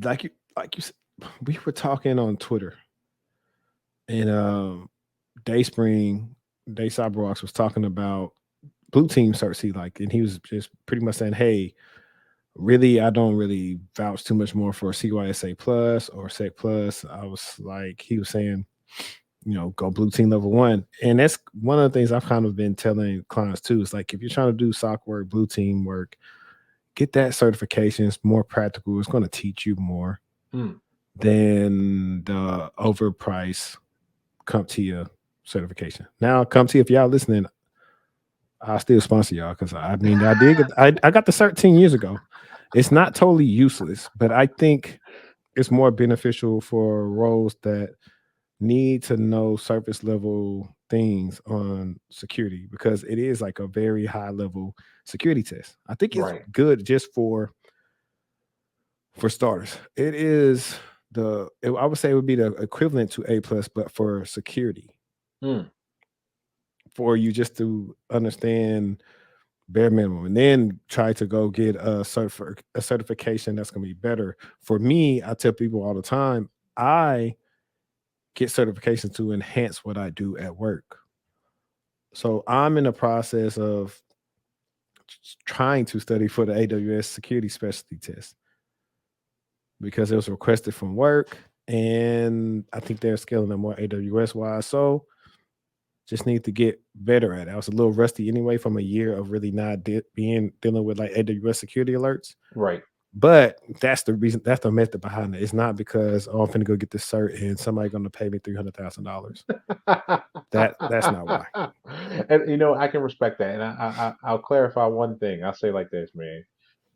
like you said, we were talking on Twitter, and Dayspring, Day Cyberwalks was talking about Blue Team Cersei, like, and he was just pretty much saying, "Hey, really, I don't really vouch too much more for CYSA Plus or Sec Plus." I was like, he was saying, go Blue Team level 1, and that's one of the things I've kind of been telling clients too. Is like, if you're trying to do SOC work, Blue Team work, get that certification. It's more practical. It's going to teach you more than the overpriced CompTIA certification. Now, CompTIA, if y'all listening, I'll still sponsor y'all, because I mean, I got the cert 10 years ago. It's not totally useless, but I think it's more beneficial for roles that need to know surface level things on security, because it is like a very high level security test. I think it's Right. good just for starters. It is I would say it would be the equivalent to A plus, but for security, for you just to understand bare minimum, and then try to go get a certification that's going to be better. For me, I tell people all the time, I get certifications to enhance what I do at work. So I'm in the process of trying to study for the AWS security specialty test, because it was requested from work, and I think they're scaling it more AWS wise. So just need to get better at it. I was a little rusty anyway from a year of really not dealing with like AWS security alerts. Right. But that's the reason. That's the method behind it. It's not because, oh, I'm finna go get this cert and somebody gonna pay me $300,000. That's not why. And I can respect that, and I'll clarify one thing. I'll say like this, man.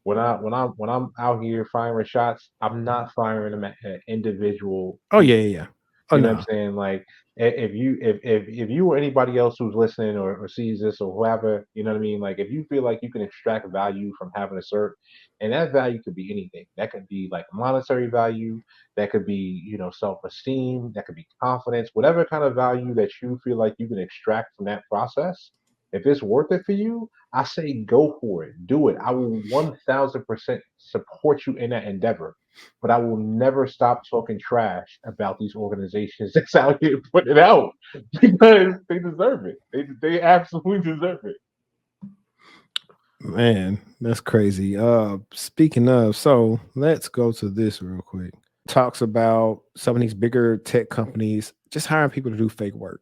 When I'm out here firing shots, I'm not firing them at individual Oh people. yeah. Oh You know what I'm no. saying? Like, if you or anybody else who's listening or sees this or whoever, you know what I mean? Like, if you feel like you can extract value from having a cert, and that value could be anything. That could be like monetary value, that could be, self-esteem, that could be confidence, whatever kind of value that you feel like you can extract from that process. If it's worth it for you, I say go for it. Do it. I will 1000% support you in that endeavor, but I will never stop talking trash about these organizations that's out here putting it out, because they deserve it. They absolutely deserve it. Man, that's crazy. Speaking of, so let's go to this real quick. Talks about some of these bigger tech companies just hiring people to do fake work.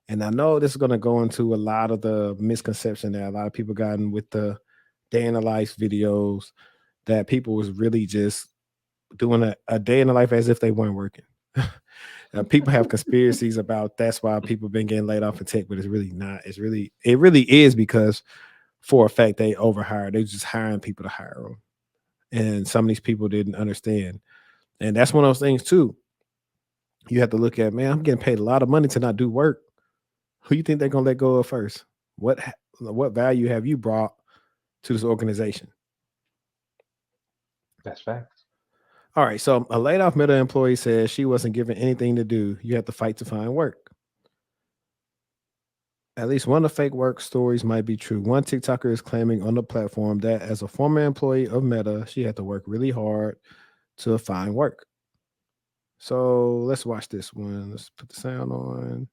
And I know this is going to go into a lot of the misconception that a lot of people gotten with the day in the life videos, that people was really just doing a day in the life as if they weren't working. People have conspiracies about that's why people been getting laid off in tech, but it's really not. It really is because for a fact they overhired. They just hiring people to hire them, and some of these people didn't understand. And that's one of those things too. You have to look at, man, I'm getting paid a lot of money to not do work. Who you think they're gonna let go of first? What value have you brought to this organization? That's facts. All right, so a laid off Meta employee says she wasn't given anything to do. You have to fight to find work. At least one of the fake work stories might be true. One TikToker is claiming on the platform that as a former employee of Meta, she had to work really hard to find work. So let's watch this one. Let's put the sound on.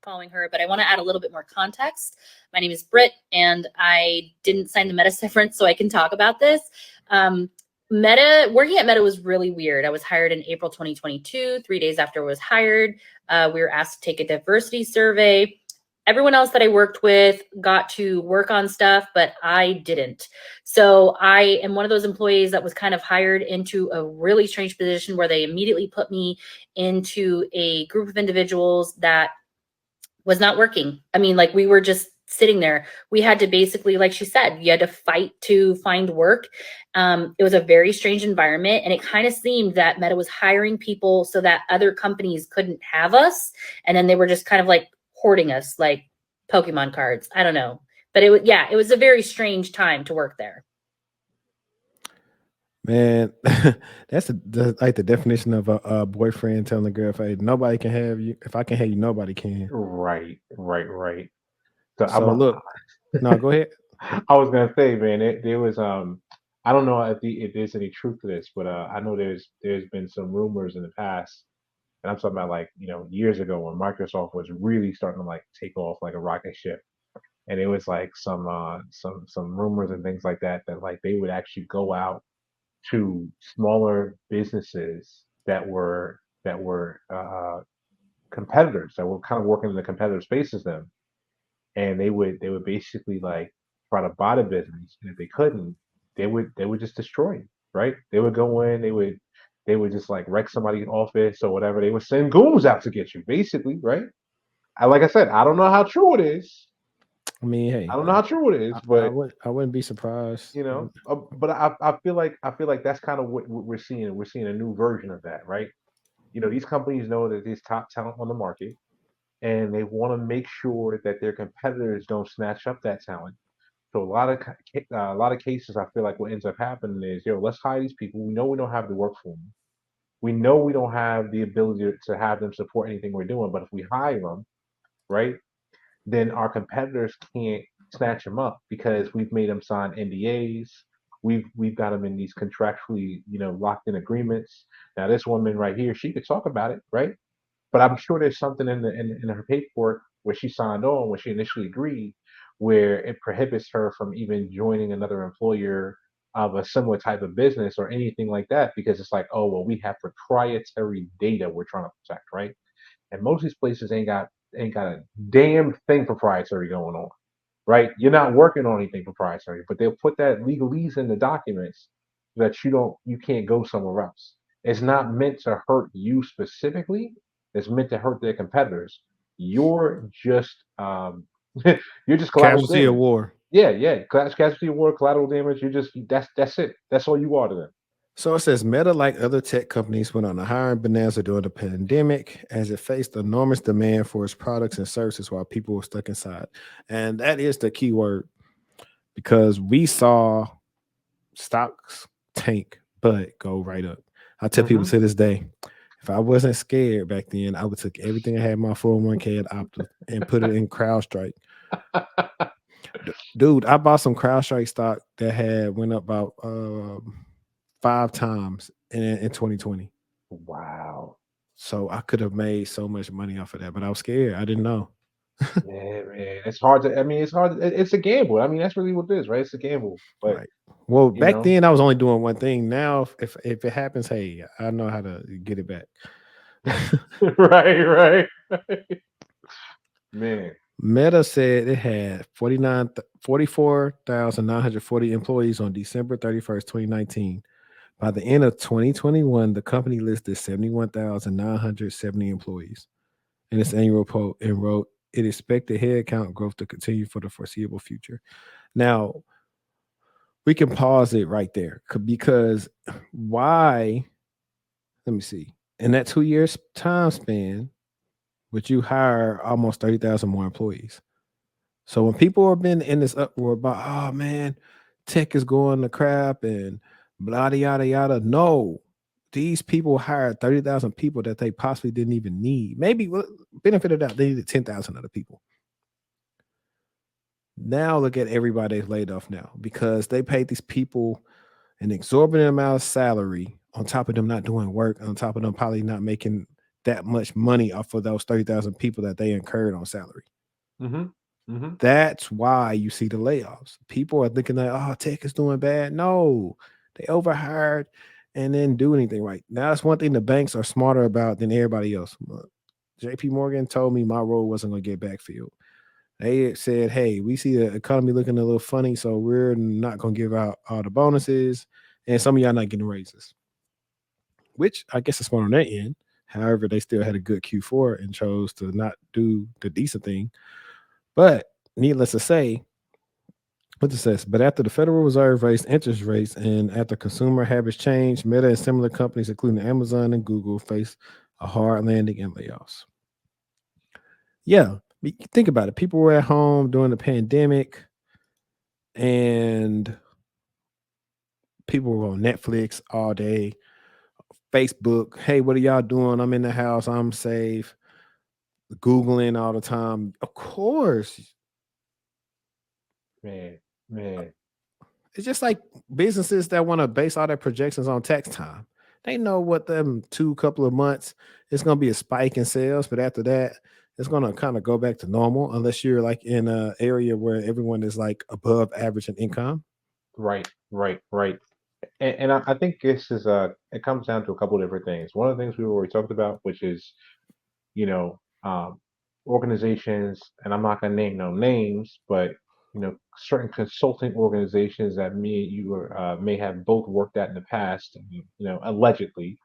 Following her, but I want to add a little bit more context. My name is Britt, and I didn't sign the Meta severance, so I can talk about this. Working at Meta was really weird. I was hired in April 2022. 3 days after I was hired, we were asked to take a diversity survey. Everyone else that I worked with got to work on stuff, but I didn't. So I am one of those employees that was kind of hired into a really strange position where they immediately put me into a group of individuals that was not working. I mean, like, we were just sitting there. We had to basically, like she said, you had to fight to find work. It was a very strange environment, and it kind of seemed that Meta was hiring people so that other companies couldn't have us. And then they were just kind of like hoarding us like Pokemon cards. I don't know. But it was a very strange time to work there. Man, that's like the definition of a boyfriend telling a girl, "Hey, nobody can have you. If I can have you, nobody can." Right, right, right. So So look, no, go ahead. I was gonna say, man, there was I don't know if there's any truth to this, but I know there's been some rumors in the past, and I'm talking about like years ago when Microsoft was really starting to like take off like a rocket ship, and it was like some rumors and things like that that like they would actually go out to smaller businesses that were competitors that were kind of working in the competitive space as them, and they would basically like try to buy the business, and if they couldn't, they would just destroy it, right? They would go in, they would just like wreck somebody's office or whatever. They would send goons out to get you, basically, right? Like I said, I don't know how true it is. I mean, I hey, don't know how true it is, but I wouldn't be surprised. but I feel like that's kind of what we're seeing. We're seeing a new version of that, right? These companies know that there's top talent on the market, and they want to make sure that their competitors don't snatch up that talent. So a lot of cases, I feel like what ends up happening is, let's hire these people. We know we don't have the work for them. We know we don't have the ability to have them support anything we're doing. But if we hire them, right, then our competitors can't snatch them up because we've made them sign NDAs. We've got them in these contractually, locked in agreements. Now, this woman right here, she could talk about it, right? But I'm sure there's something in her paperwork where she signed on when she initially agreed, where it prohibits her from even joining another employer of a similar type of business or anything like that, because it's like, oh well, we have proprietary data we're trying to protect, right? And most of these places ain't got a damn thing proprietary going on, right? You're not working on anything proprietary, but they'll put that legalese in the documents so that you can't go somewhere else. It's not meant to hurt you specifically. It's meant to hurt their competitors. You're just you're just collateral Casualty of damage. war. Yeah, yeah. Casualty of war, collateral damage. That's it. That's all you are to them. So it says Meta, like other tech companies, went on a hiring bonanza during the pandemic as it faced enormous demand for its products and services while people were stuck inside. And that is the key word, because we saw stocks tank but go right up. I tell people Hmm. to this day, if I wasn't scared back then, I would took everything I had in my 401k at Optus and put it in CrowdStrike. Dude, I bought some CrowdStrike stock that had went up about 5 times in 2020. Wow. So I could have made so much money off of that, but I was scared. I didn't know. Yeah, man. It's hard to. I mean, it's hard. It's a gamble. I mean, that's really what it is, right? It's a gamble. But Right. Well, you back know, then I was only doing one thing. Now, if it happens, hey, I know how to get it back. right, right, man. Meta said it had 44,940 employees on December 31st, 2019. By the end of 2021, the company listed 71,970 employees in its annual report and wrote it expected headcount growth to continue for the foreseeable future. Now, we can pause it right there because why? Let me see. In that 2 years time span, would you hire almost 30,000 more employees? So when people have been in this uproar about, oh man, tech is going to crap and blah yada yada. No, these people hired 30,000 people that they possibly didn't even need. Maybe benefit of that, they needed 10,000 other people. Now look at everybody that's laid off now because they paid these people an exorbitant amount of salary on top of them not doing work, on top of them probably not making that much money off of those 30,000 people that they incurred on salary. Hmm. Hmm. That's why you see the layoffs. People are thinking that, oh, tech is doing bad. No, they overhired and didn't do anything right. Now, that's one thing the banks are smarter about than everybody else. JP Morgan told me my role wasn't going to get backfilled. They said, hey, we see the economy looking a little funny, so we're not going to give out all the bonuses, and some of y'all not getting raises, which I guess is smart on their end. However, they still had a good Q4 and chose to not do the decent thing. But needless to say, what this says, but after the Federal Reserve raised interest rates and after consumer habits changed, Meta and similar companies, including Amazon and Google, face a hard landing and layoffs. Yeah, Think about it. People were at home during the pandemic, and people were on Netflix all day, Facebook. Hey, what are y'all doing? I'm in the house. I'm safe. Googling all the time. Of course, Man, man, it's just like businesses that want to base all their projections on tax time. They know what them couple of months it's going to be a spike in sales, but after that, it's going to kind of go back to normal unless you're like in an area where everyone is like above average in income. right, right, right. And I think this is it comes down to a couple of different things. One of the things we already talked about, which is you know, organizations, and I'm not going to name no names, but certain consulting organizations that me and you may have both worked at in the past, allegedly,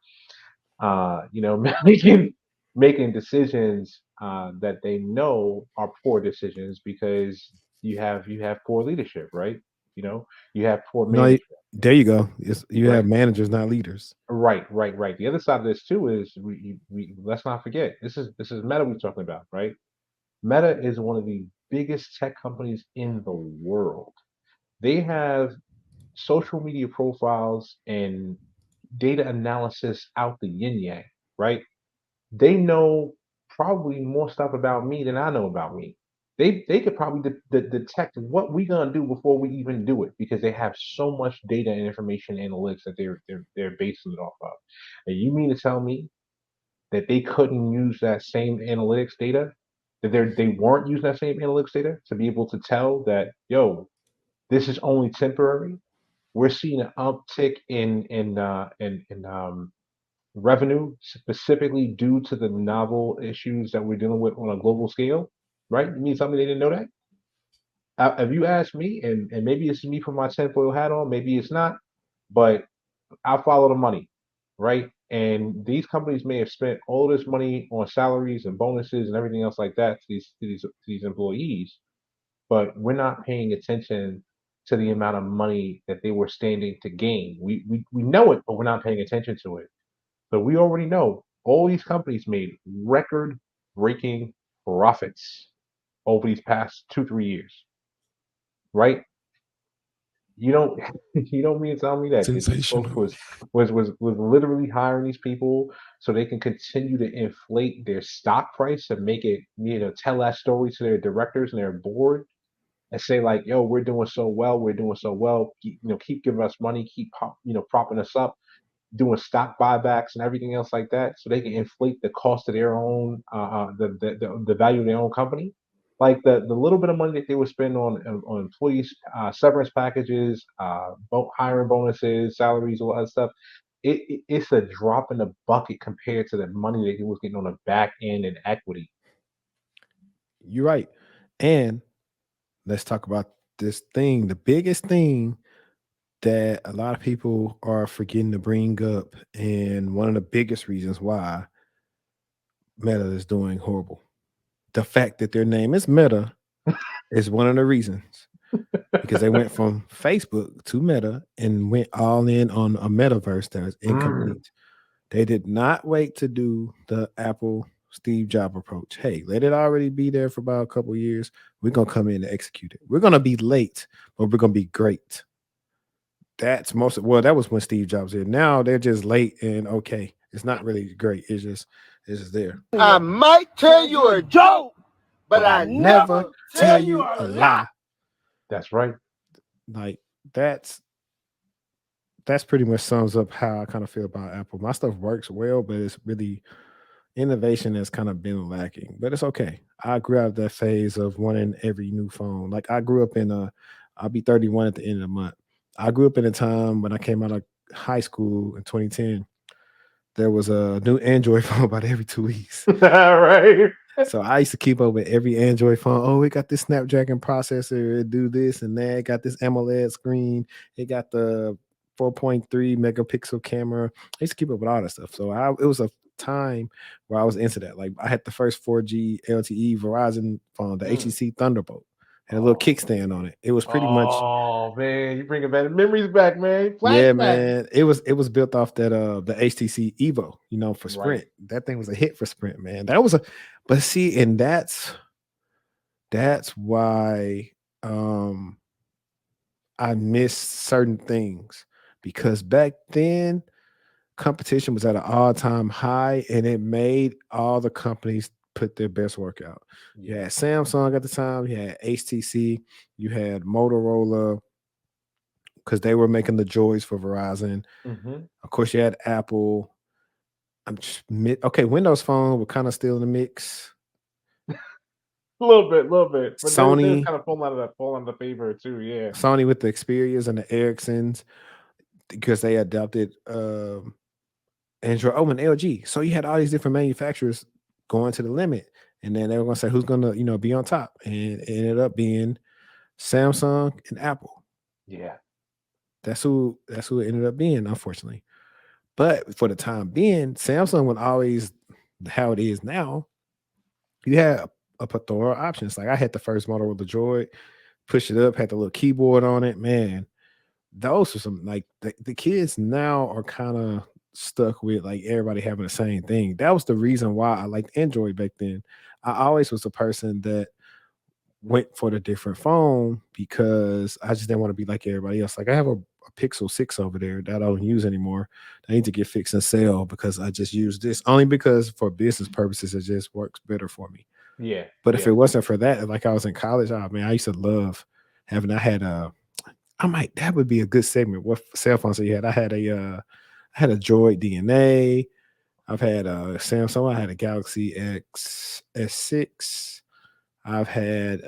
making decisions that they know are poor decisions because you have poor leadership, right? You know, you have poor No, management, there you go. You have right? managers, not leaders. Right, right, right. The other side of this too is we let's not forget this is Meta we're talking about, right? Meta is one of the biggest tech companies in the world. They have social media profiles and data analysis out the yin yang, right? They know probably more stuff about me than I know about me. They could probably detect what we gonna do before we even do it because they have so much data and information analytics that they're basing it off of. And you mean to tell me that they couldn't use that same analytics data, that they weren't using that same analytics data to be able to tell that, yo, this is only temporary. We're seeing an uptick in revenue specifically due to the novel issues that we're dealing with on a global scale, right? You mean something they didn't know that? If you ask me, and maybe it's me putting my tinfoil hat on, maybe it's not, but I follow the money, right? And these companies may have spent all this money on salaries and bonuses and everything else like that to these employees, but we're not paying attention to the amount of money that they were standing to gain. We know it, but we're not paying attention to it. So we already know all these companies made record breaking profits over these past 2, 3 years, right? You don't you don't mean to tell me that these folks Sensational. was literally hiring these people so they can continue to inflate their stock price and make it, tell that story to their directors and their board and say like, yo, we're doing so well, keep giving us money, keep propping us up, doing stock buybacks and everything else like that, so they can inflate the cost of their own the value of their own company. Like the little bit of money that they would spend on employees, severance packages, hiring bonuses, salaries, all that stuff. It's a drop in the bucket compared to the money that he was getting on the back end in equity. You're right. And let's talk about this thing. The biggest thing that a lot of people are forgetting to bring up, and one of the biggest reasons why Meta is doing horrible. The fact that their name is Meta is one of the reasons because they went from Facebook to Meta and went all in on a metaverse that is incomplete. They did not wait to do the Apple Steve Jobs approach. Hey, let it already be there for about a couple of years. We're gonna come in and execute it. We're gonna be late, but we're gonna be great. That was when Steve Jobs did. Now they're just late and okay. It's not really great. It's just there. I might tell you a joke, but I never tell you a lie. That's right. Like that's pretty much sums up how I kind of feel about Apple. My stuff works well, but it's really innovation has kind of been lacking. But it's okay. I grew out of that phase of wanting every new phone. Like I grew up in I'll be 31 at the end of the month. I grew up in a time when I came out of high school in 2010. There was a new Android phone about every 2 weeks. Right. So I used to keep up with every Android phone. Oh, it got this Snapdragon processor. It do this and that. It got this AMOLED screen. It got the 4.3 megapixel camera. I used to keep up with all that stuff. So it was a time where I was into that. Like I had the first 4G LTE Verizon phone, the HTC Thunderbolt. Had a little kickstand on it. It was pretty much Oh man, you bringing bad memories back, man. yeah, Flashback. man. It was built off that the HTC Evo, for Right. Sprint. That thing was a hit for Sprint, man. That was but see, and that's That's why I miss certain things, because back then competition was at an all-time high and it made all the companies put their best work out. You Yeah. had Samsung at the time, you had HTC, you had Motorola because they were making the joys for Verizon. Hmm. Of course, you had Apple. Okay. Windows Phone were kind of still in the mix. A little bit, but they was Sony, kind of falling out of favor too. Yeah. Sony with the Xperias and the Ericssons because they adopted Android. Oh, and LG. So you had all these different manufacturers going to the limit, and then they were going to say who's going to be on top, and it ended up being Samsung and Apple. Yeah. That's who it ended up being, unfortunately. But for the time being, Samsung was always how it is now. You had a plethora of options. Like I had the first Motorola Droid, push it up, had the little keyboard on it. Man, those are some like the kids now are kind of stuck with like everybody having the same thing. That was the reason why I liked Android back then. I always was a person that went for the different phone because I just didn't want to be like everybody else. Like I have a Pixel 6 over there that I don't use anymore. I need to get fixed and sell because I just use this only because for business purposes it just works better for me. Yeah. But if Yeah. it wasn't for that, like I was in college, oh man, I used to love having. I had a. I might that would be a good segment. What cell phones you had? I had a Droid DNA. I've had a Samsung. I had a Galaxy X S6. I've had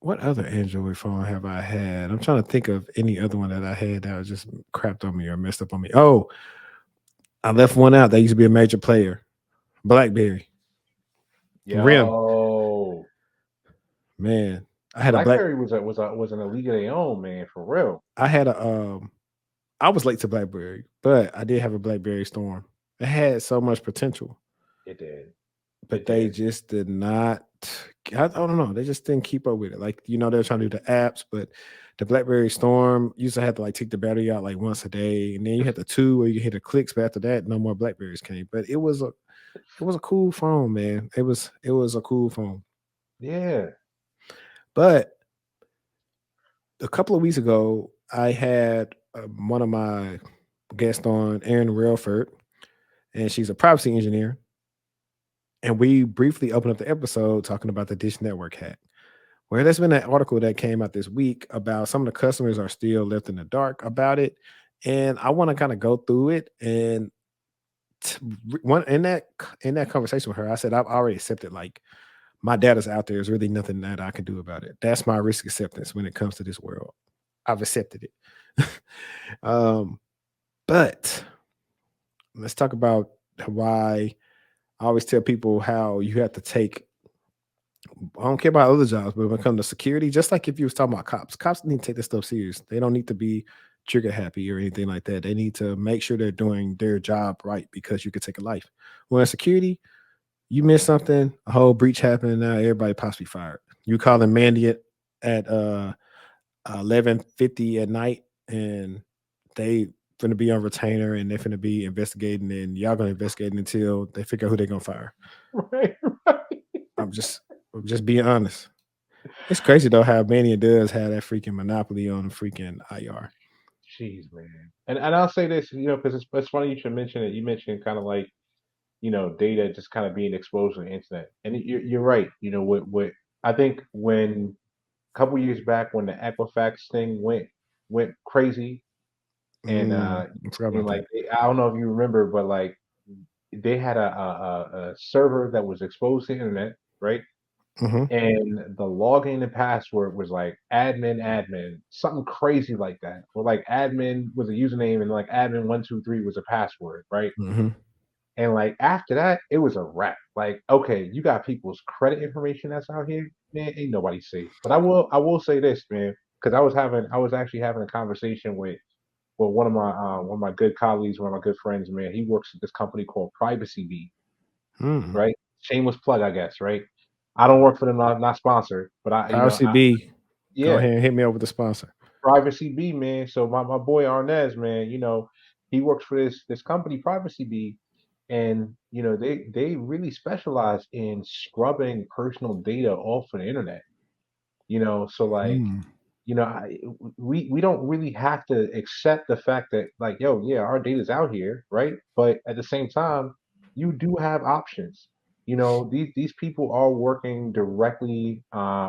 what other Android phone have I had? I'm trying to think of any other one that I had that was just crapped on me or messed up on me. Oh, I left one out. That used to be a major player. BlackBerry. Rim. Yo, Man. I had a black BlackBerry was in a league of their own, man, for real. I had a I was late to BlackBerry, but I did have a BlackBerry Storm. It had so much potential, It did. but It they did. just did not. I don't know. They just didn't keep up with it. Like they're trying to do the apps, but the BlackBerry Storm used to have to like take the battery out like once a day, and then you had the two where you hit the clicks. But after that, no more Blackberries came. But it was a cool phone, man. It was a cool phone. Yeah. But a couple of weeks ago, I had one of my guests on, Erin Relford, and she's a privacy engineer. And we briefly opened up the episode talking about the Dish Network hack. Well, there's been an article that came out this week about some of the customers are still left in the dark about it. And I want to kind of go through it. And one in that conversation with her, I said I've already accepted like my data's out there. There's really nothing that I can do about it. That's my risk acceptance when it comes to this world. I've accepted it. um, but let's talk about why I always tell people how you have to take. I don't care about other jobs, but when it comes to security, just like if you was talking about cops need to take this stuff serious. They don't need to be trigger happy or anything like that. They need to make sure they're doing their job right because you could take a life. When in security, you miss something, a whole breach happened, now everybody possibly fired. You call them Mandy at 11:50 at night, and they finna be on retainer, and they're finna be investigating, and y'all gonna investigate until they figure out who they're gonna fire. Right. I'm just I'm just being honest. It's crazy though how Mania does have that freaking monopoly on freaking IR. Jeez, man. And I'll say this, because it's funny you should mention it. You mentioned kind of like, data just kind of being exposed on the internet. And you're right. What I think when a couple years back when the Equifax thing went crazy, and I forgot about like that. I don't know if you remember, but like they had a server that was exposed to the internet, right? Hmm. And the login and password was like admin, something crazy like that. Or like admin was a username and like admin123 was a password, right? Hmm. And like after that, it was a wrap. Like, okay, you got people's credit information that's out here, man. Ain't nobody safe. But I will say this, man, because I was actually having a conversation with one of my good colleagues, one of my good friends, man. He works at this company called Privacy Bee, Mm. right? Shameless plug, I guess, right? I don't work for them, not sponsored, but Policy B, go yeah, ahead and hit me up with the sponsor. Privacy Bee, man. So my boy Arnez, man, he works for this company, Privacy Bee, and they really specialize in scrubbing personal data off of the internet. So like Hmm. we don't really have to accept the fact that like, yo, yeah, our data's out here, right? But at the same time, you do have options. These people are working directly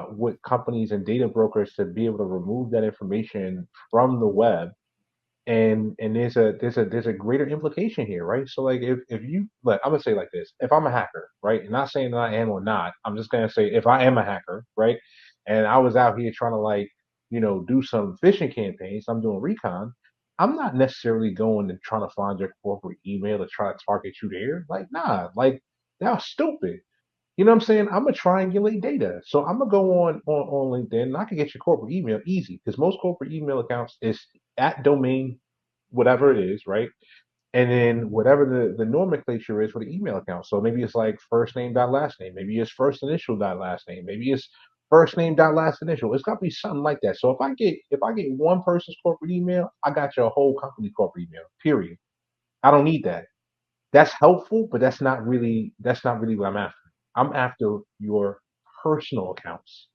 with companies and data brokers to be able to remove that information from the web, and there's a greater implication here, right? So like if you like, I'm gonna say like this: if I'm a hacker, right, and not saying that I am or not, I'm just gonna say if I am a hacker, right, and I was out here trying to like do some phishing campaigns, I'm doing recon. I'm not necessarily going and trying to find your corporate email to try to target you there. Like, nah, like that was stupid. You know what I'm saying? I'm gonna triangulate data. So I'm gonna go on LinkedIn and I can get your corporate email easy because most corporate email accounts is at domain, whatever it is, right? And then whatever the nomenclature is for the email account. So maybe it's like first name dot last name, maybe it's first initial dot last name, maybe it's first name dot last initial. It's gotta be something like that. So if I get one person's corporate email, I got your whole company corporate email. Period. I don't need that. That's helpful, but that's not really what I'm after. I'm after your personal accounts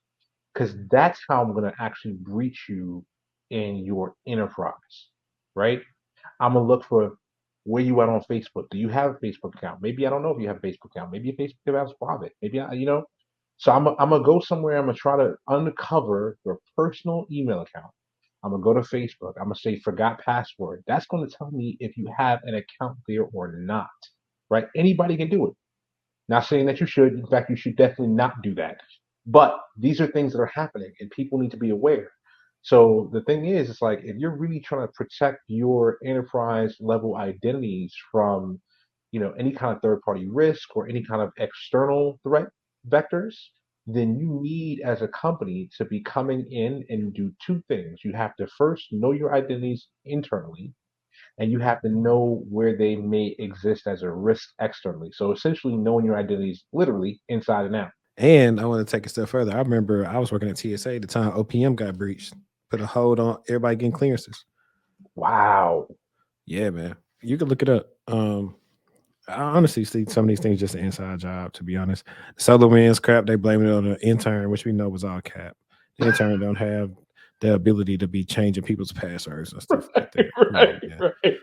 because that's how I'm gonna actually breach you in your enterprise, right? I'm gonna look for where you at on Facebook. Do you have a Facebook account? Maybe I don't know if you have a Facebook account. Maybe your Facebook account is private. Maybe So I'm gonna go somewhere. I'm gonna try to uncover your personal email account. I'm gonna go to Facebook. I'm gonna say forgot password. That's gonna tell me if you have an account there or not, right? Anybody can do it. Not saying that you should. In fact, you should definitely not do that. But these are things that are happening, and people need to be aware. So the thing is, it's like if you're really trying to protect your enterprise level identities from, any kind of third party risk or any kind of external threat vectors, then you need as a company to be coming in and do two things. You have to first know your identities internally, and you have to know where they may exist as a risk externally. So essentially knowing your identities literally inside and out. And I want to take a step further. I remember I was working at TSA at the time OPM got breached, put a hold on everybody getting clearances. Wow. Yeah, man. You can look it up. I honestly see some of these things just an inside job, to be honest. SolarWinds crap, they blame it on the intern, which we know was all cap. The intern don't have the ability to be changing people's passwords and stuff like that. Come on, Right, man. right,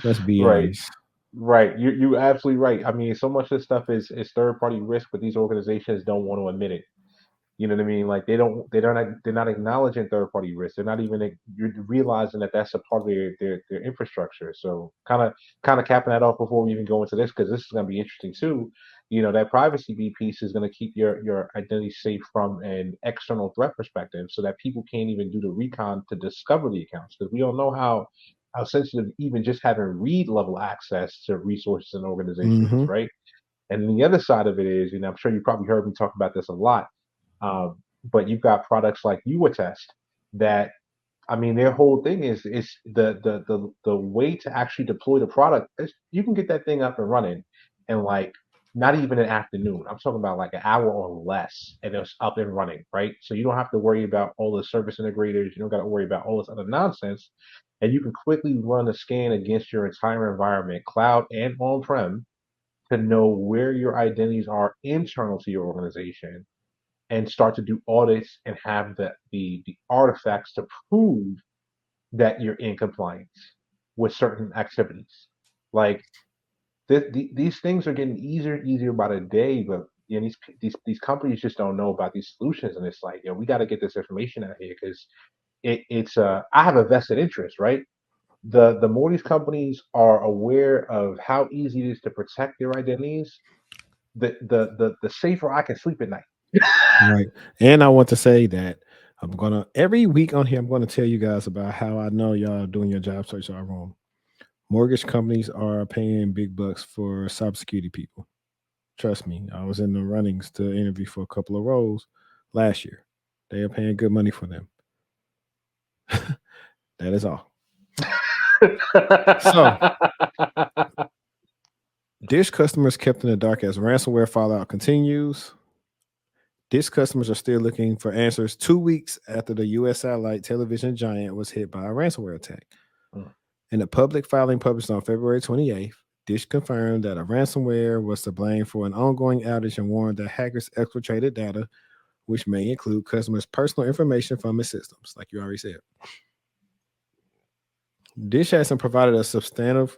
Let's be right. honest. Right. You absolutely right. I mean, so much of this stuff is third party risk, but these organizations don't want to admit it. You know what I mean? Like they're not acknowledging third party risk. They're not even you're realizing that that's a part of their infrastructure. So kind of capping that off before we even go into this because this is going to be interesting too. That privacy B piece is going to keep your identity safe from an external threat perspective, so that people can't even do the recon to discover the accounts because we don't know how sensitive even just having read level access to resources and organizations is, Hmm. right? And then the other side of it is, I'm sure you probably heard me talk about this a lot, but you've got products like UAttest that, I mean, their whole thing is the way to actually deploy the product is you can get that thing up and running in like not even an afternoon. I'm talking about like an hour or less, and it's up and running, right? So you don't have to worry about all the service integrators. You don't got to worry about all this other nonsense, and you can quickly run a scan against your entire environment, cloud and on-prem, to know where your identities are internal to your organization and start to do audits and have the artifacts to prove that you're in compliance with certain activities. Like these things are getting easier and easier by the day, but these companies just don't know about these solutions, and it's like, we got to get this information out here because it's I have a vested interest, right? The more these companies are aware of how easy it is to protect their identities, the safer I can sleep at night. Right. And I want to say that every week on here, I'm gonna tell you guys about how I know y'all are doing your job search are wrong. Mortgage companies are paying big bucks for cybersecurity people. Trust me, I was in the runnings to interview for a couple of roles last year. They are paying good money for them. That is all. So, Dish customers kept in the dark as ransomware fallout continues. Dish customers are still looking for answers 2 weeks after the U.S. satellite television giant was hit by a ransomware attack. Mm. In a public filing published on February 28th, Dish confirmed that a ransomware was to blame for an ongoing outage and warned that hackers exfiltrated data, which may include customers' personal information from its systems, like you already said. Dish hasn't provided a substantive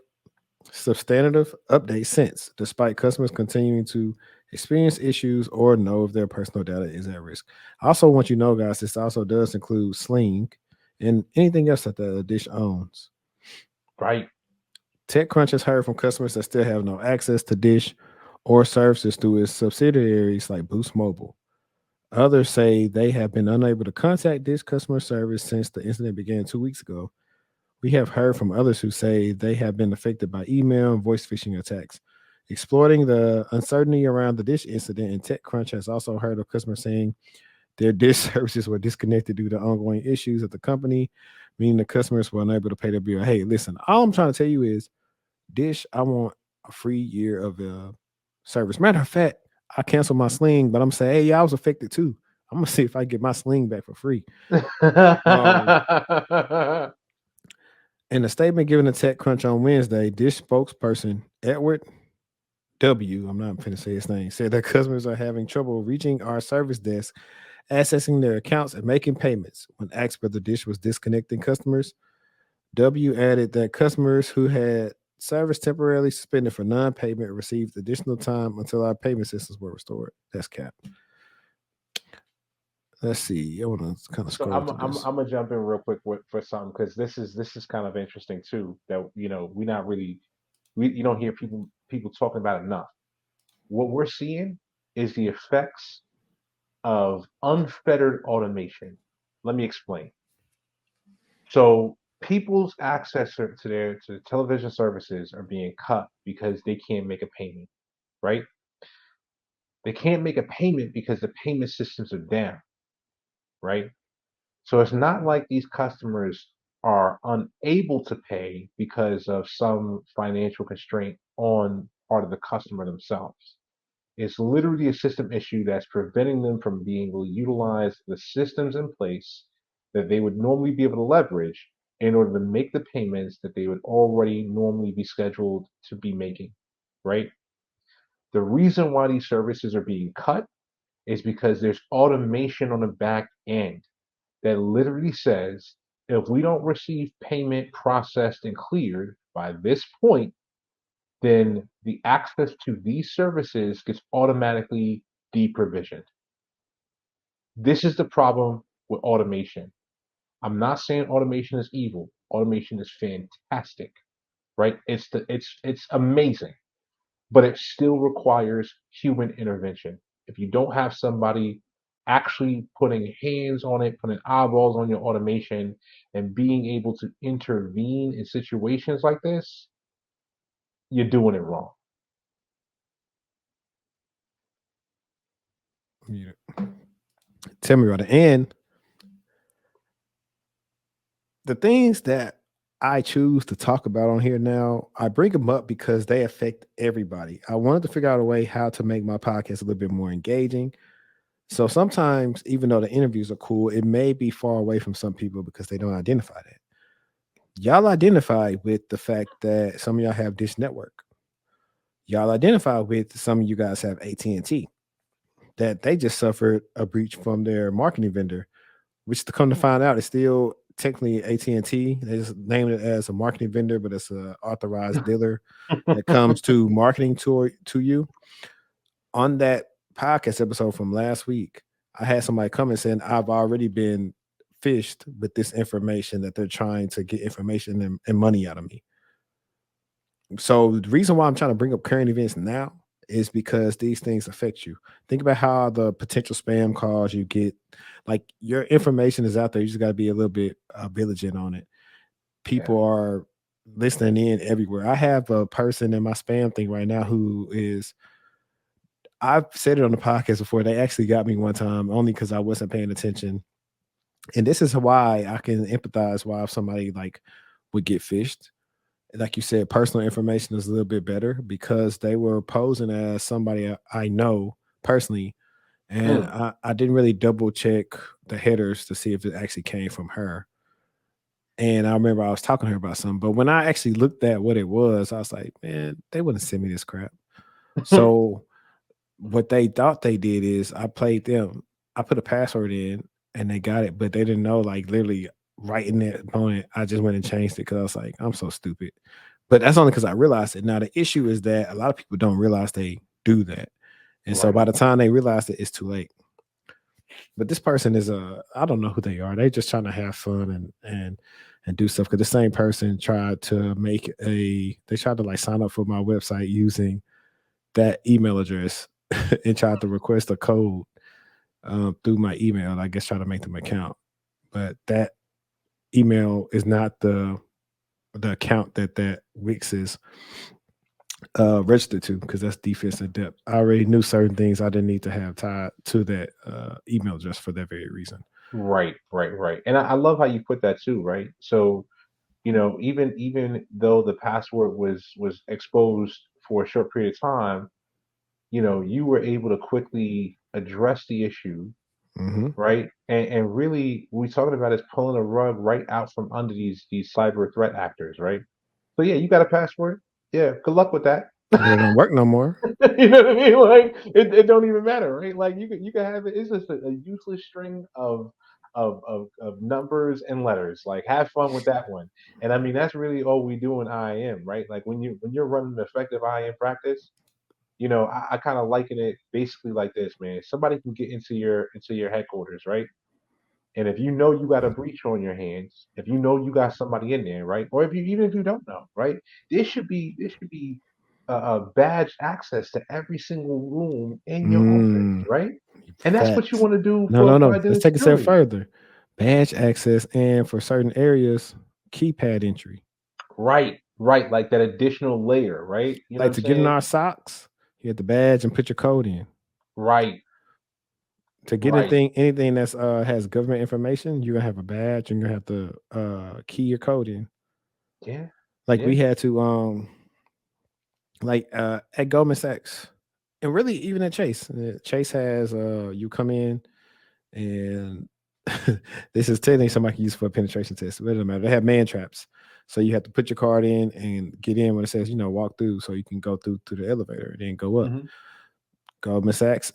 update since, despite customers continuing to experience issues or know if their personal data is at risk. I also want you to know, guys, this also does include Sling and anything else that the Dish owns. Right. TechCrunch has heard from customers that still have no access to Dish or services through its subsidiaries like Boost Mobile. Others say they have been unable to contact Dish customer service since the incident began 2 weeks ago. We have heard from others who say they have been affected by email and voice phishing attacks. Exploiting the uncertainty around the Dish incident, and TechCrunch has also heard of customers saying their Dish services were disconnected due to ongoing issues at the company, meaning the customers were unable to pay their bill. Hey, listen, all I'm trying to tell you is Dish, I want a free year of service. Matter of fact, I canceled my Sling, but I'm saying, hey, yeah, I was affected too. I'm gonna see if I get my Sling back for free. In a statement given to TechCrunch on Wednesday, Dish spokesperson Edward W. I'm not going to say his name. Said that customers are having trouble reaching our service desk, accessing their accounts, and making payments. When asked whether Dish was disconnecting customers, W added that customers who had service temporarily suspended for non-payment received additional time until our payment systems were restored. That's cap. Let's see. I want to kind of So scroll through this. I'm gonna jump in real quick for something because this is kind of interesting too. That we not really you don't hear people talking about enough. What we're seeing is the effects of unfettered automation. Let me explain. So people's access to television services are being cut because they can't make a payment, right? They can't make a payment because the payment systems are down, right? So it's not like these customers are unable to pay because of some financial constraint on part of the customer themselves. It's literally a system issue that's preventing them from being able to utilize the systems in place that they would normally be able to leverage in order to make the payments that they would already normally be scheduled to be making, right? The reason why these services are being cut is because there's automation on the back end that literally says if we don't receive payment processed and cleared by this point, then the access to these services gets automatically deprovisioned. This is the problem with automation. I'm not saying automation is evil. Automation is fantastic, right? It's amazing, but it still requires human intervention. If you don't have somebody actually putting hands on it, putting eyeballs on your automation, and being able to intervene in situations like this, you're doing it wrong. Yeah. Tell me about it. And the things that I choose to talk about on here now, I bring them up because they affect everybody. I wanted to figure out a way how to make my podcast a little bit more engaging. So sometimes, even though the interviews are cool, it may be far away from some people because they don't identify that. Y'all identify with the fact that some of y'all have Dish Network. Y'all identify with some of you guys have AT&T, that they just suffered a breach from their marketing vendor, which to come to find out is still technically AT&T. They just named it as a marketing vendor, but it's an authorized dealer that comes to marketing to you. On that podcast episode from last week, I had somebody come and saying, I've already been fished with this information that they're trying to get information and money out of me. So the reason why I'm trying to bring up current events now is because these things affect you. Think about how the potential spam calls you get, like your information is out there. You just got to be a little bit vigilant on it. People are listening in everywhere. I have a person in my spam thing right now who is, I've said it on the podcast before. They actually got me one time only because I wasn't paying attention. And this is why I can empathize why if somebody like would get fished. Like you said, personal information is a little bit better because they were posing as somebody I know personally. And I didn't really double check the headers to see if it actually came from her. And I remember I was talking to her about something, but when I actually looked at what it was, I was like, man, they wouldn't send me this crap. So what they thought they did is I played them. I put a password in and they got it, but they didn't know, like, literally right in that moment, I just went and changed it because I was like, I'm so stupid. But that's only because I realized it. Now the issue is that a lot of people don't realize they do that. And so Right. by the time they realize it, it's too late. But this person is I don't know who they are. They just trying to have fun and do stuff. Because the same person tried to they tried to like sign up for my website using that email address and tried to request a code through my email. And I guess try to make them account, but that email is not the account that Wix is registered to, because that's defense in depth. I already knew certain things I didn't need to have tied to that email address for that very reason. Right, right, right. And I love how you put that too, right? So, even though the password was exposed for a short period of time, you were able to quickly address the issue, Hmm. right? And really, what we're talking about is pulling a rug right out from under these cyber threat actors, right? So yeah, you got a password. Yeah, good luck with that. But it don't work no more. You know what I mean? Like it don't even matter, right? Like you can have it. It's just a useless string of numbers and letters. Like have fun with that one. And I mean that's really all we do in IAM, right? Like when you're running an effective IAM practice, I kind of liken it basically like this, man. Somebody can get into your headquarters, right? And if you know you got a breach on your hands, if you know you got somebody in there, right? Or if you don't know, right? There should be a badge access to every single room in your office, Mm, right? And that's what you facts. want to do No, no, for no. Let's identity take a step security. further. Badge access and for certain areas, keypad entry. Right, right. Like that additional layer, right? You know what Like I'm to get in saying? our socks, you have the badge and put your code in. Right, To get right. anything that's has government information, you're gonna have a badge and you're gonna have to key your code in. Yeah, Like yeah. we had to like at Goldman Sachs, and really even at Chase. Chase has you come in and this is technically somebody can use for a penetration test, but it doesn't matter. They have man traps. So you have to put your card in and get in when it says, walk through, so you can go through to the elevator and then go up. Hmm. Goldman Sachs,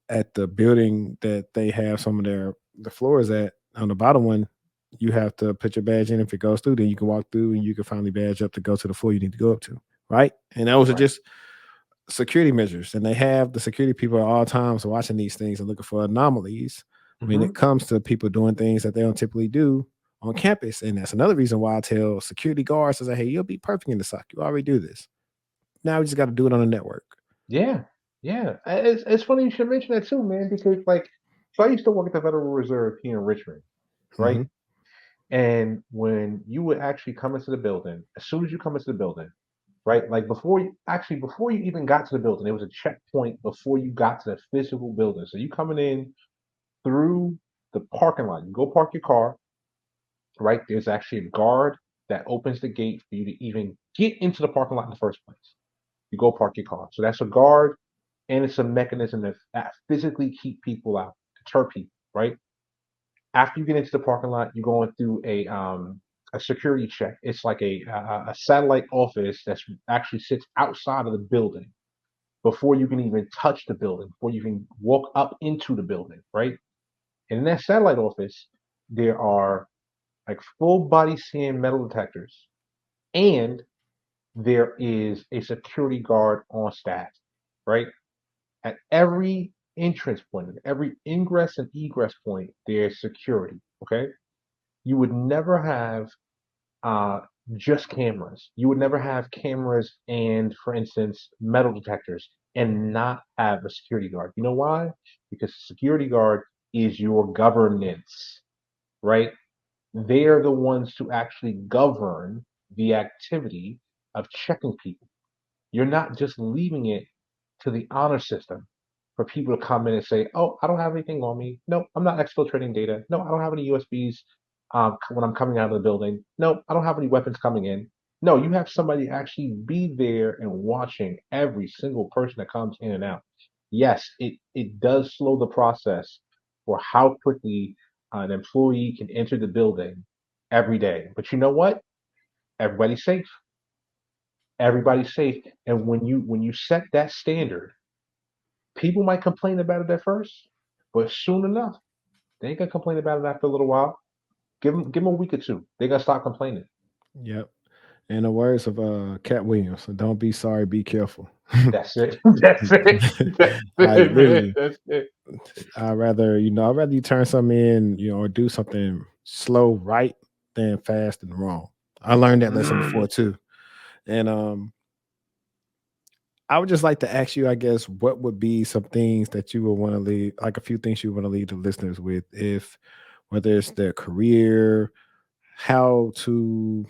at the building that they have some of the floors at, on the bottom one, you have to put your badge in. If it goes through, then you can walk through and you can finally badge up to go to the floor you need to go up to. Right. And those are Right. just security measures. And they have the security people at all times watching these things and looking for anomalies when Hmm. it comes to people doing things that they don't typically do on campus. And that's another reason why I tell security guards, I say, hey, you'll be perfect in the SOC. You already do this. Now we just got to do it on the network. Yeah, yeah. It's funny you should mention that too, man, because like, so I used to work at the Federal Reserve here in Richmond, right? Hmm. And when you would actually come into the building, as soon as you come into the building, right? Like before you even got to the building, there was a checkpoint before you got to the physical building. So you coming in through the parking lot, you go park your car, right? There's actually a guard that opens the gate for you to even get into the parking lot in the first place. You go park your car. So that's a guard and it's a mechanism that physically keep people out, deter people, right? After you get into the parking lot, you're going through a security check. It's like a satellite office that's actually sits outside of the building before you can even touch the building, before you can walk up into the building, right? And in that satellite office, there are like full body scan metal detectors, and there is a security guard on staff, right? At every entrance point, at every ingress and egress point, there's security. Okay. You would never have uh, just cameras. You would never have cameras and, for instance, metal detectors and not have a security guard. You know why? Because the security guard is your governance, right? They're the ones to actually govern the activity of checking people. You're not just leaving it to the honor system for people to come in and say, "Oh, I don't have anything on me. No, I'm not exfiltrating data. No, I don't have any USBs when I'm coming out of the building. No, I don't have any weapons coming in." No, you have somebody actually be there and watching every single person that comes in and out. Yes, it does slow the process for how quickly an employee can enter the building, every day. But you know what? Everybody's safe. Everybody's safe. And when you set that standard, people might complain about it at first, but soon enough, they ain't gonna complain about it after a little while. Give them a week or two. They're gonna stop complaining. Yep. In the words of Cat Williams, don't be sorry, be careful. That's it. That's it. That's Like it, man. literally, That's it. I'd rather you turn something in, or do something slow right than fast and wrong. I learned that lesson Mm, before too. And I would just like to ask you, I guess, what would be some things that you would want to leave, like a few things you want to leave the listeners with, if whether it's their career, how to,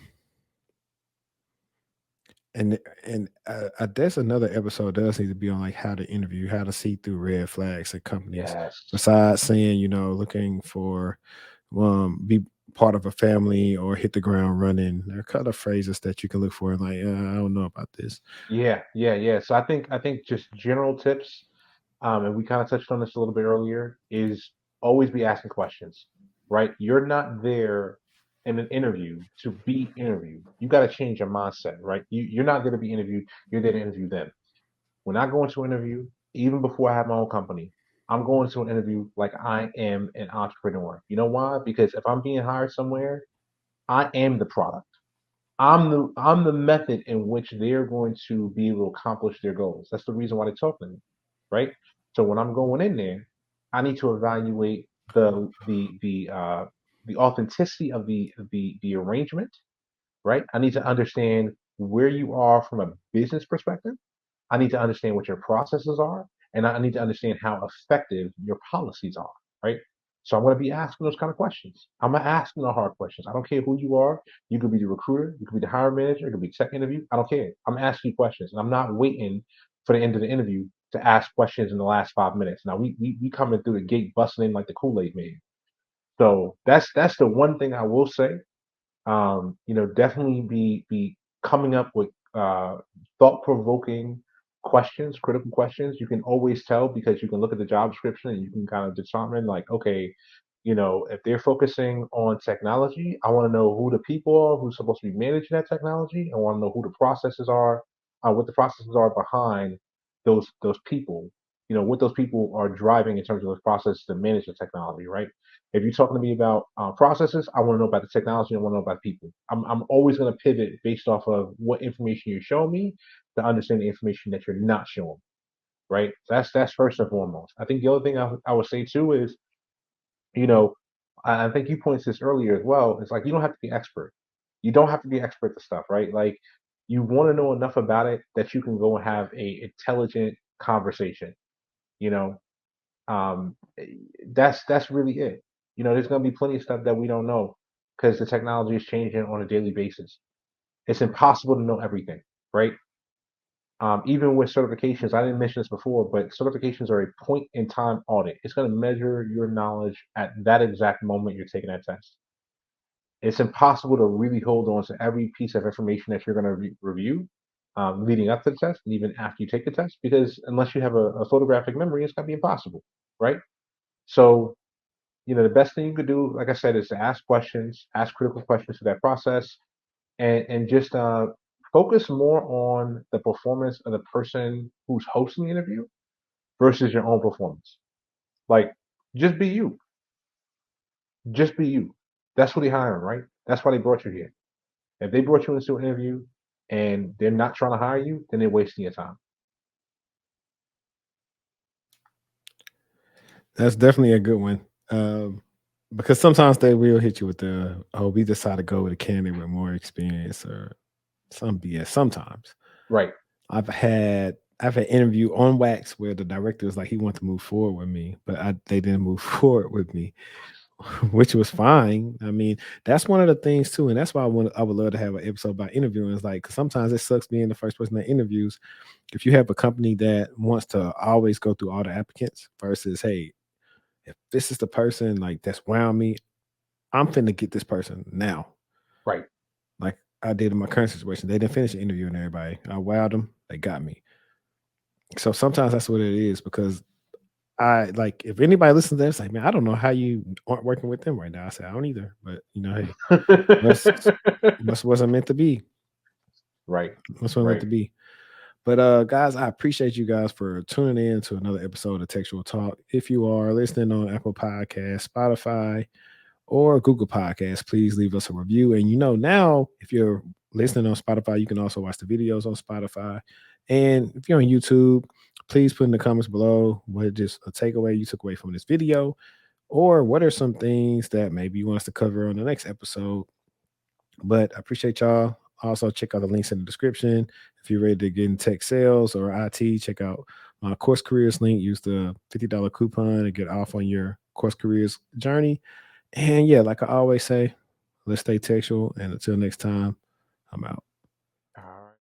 there's another episode does need to be on like how to interview, how to see through red flags at companies. yes. Besides saying, looking for be part of a family or hit the ground running. There are kind of phrases that you can look for, like I don't know about this. Yeah, yeah, yeah. So I think just general tips, and we kind of touched on this a little bit earlier, is always be asking questions, right? You're not there in an interview to be interviewed. You got to change your mindset, right? You're not there to be interviewed. You're there to interview them. When I go into an interview, even before I have my own company, I'm going to an interview like I am an entrepreneur. You know why? Because if I'm being hired somewhere, I am the product. I'm the method in which they're going to be able to accomplish their goals. That's the reason why they're talking to me, right? So when I'm going in there, I need to evaluate the authenticity of the arrangement, right? I need to understand where you are from a business perspective. I need to understand what your processes are, and I need to understand how effective your policies are, right? So I'm going to be asking those kind of questions. I'm not asking the hard questions. I don't care who you are. You could be the recruiter, you could be the hiring manager, it could be tech interview. I don't care. I'm asking you questions, and I'm not waiting for the end of the interview to ask questions in the last 5 minutes. Now we coming through the gate busting in like the Kool-Aid man. So that's the one thing I will say. Definitely be coming up with thought provoking questions, critical questions. You can always tell because you can look at the job description and you can kind of determine like, okay, if they're focusing on technology, I want to know who the people are who's supposed to be managing that technology. I want to know who the processes are, what the processes are behind those people. What those people are driving in terms of those processes to manage the technology, right? If you're talking to me about processes, I want to know about the technology. I want to know about people. I'm always going to pivot based off of what information you're showing me to understand the information that you're not showing. Right. That's first and foremost. I think the other thing I would say too is, you know, I think you pointed this earlier as well. It's like you don't have to be expert. You don't have to be expert to stuff, right? Like you want to know enough about it that you can go and have a intelligent conversation. You know, that's really it. There's going to be plenty of stuff that we don't know because the technology is changing on a daily basis. It's impossible to know everything, right? Even with certifications, I didn't mention this before, but certifications are a point in time audit. It's going to measure your knowledge at that exact moment you're taking that test. It's impossible to really hold on to every piece of information that you're going to review leading up to the test and even after you take the test, because unless you have a photographic memory, it's going to be impossible, right? So the best thing you could do, like I said, is to ask questions, ask critical questions to that process, and just focus more on the performance of the person who's hosting the interview versus your own performance. Like, just be you. Just be you. That's what they're hiring, right? That's why they brought you here. If they brought you into an interview and they're not trying to hire you, then they're wasting your time. That's definitely a good one. Because sometimes they will hit you with the, oh, we decided to go with a candidate with more experience or some BS. Sometimes Right. I've had interview on wax where the director was like he wanted to move forward with me, but they didn't move forward with me, which was fine. I mean, that's one of the things too, and that's why I would love to have an episode about interviewing. Is like 'cause sometimes it sucks being the first person that interviews. If you have a company that wants to always go through all the applicants versus, hey, if this is the person like that's wound me, I'm finna get this person now. Right. Like I did in my current situation. They didn't finish interviewing everybody. I wowed them, they got me. So sometimes that's what it is because I like if anybody listens to this, like, man, I don't know how you aren't working with them right now. I said, I don't either. But hey, must wasn't meant to be. Right. Must wasn't meant to be. But guys, I appreciate you guys for tuning in to another episode of Textual Talk. If you are listening on Apple Podcasts, Spotify, or Google Podcasts, please leave us a review. And now if you're listening on Spotify, you can also watch the videos on Spotify. And if you're on YouTube, please put in the comments below what just a takeaway you took away from this video, or what are some things that maybe you want us to cover on the next episode. But I appreciate y'all. Also, check out the links in the description. If you're ready to get in tech sales or IT, check out my course careers link. Use the $50 coupon to get off on your course careers journey. And yeah, like I always say, let's stay textual. And until next time, I'm out.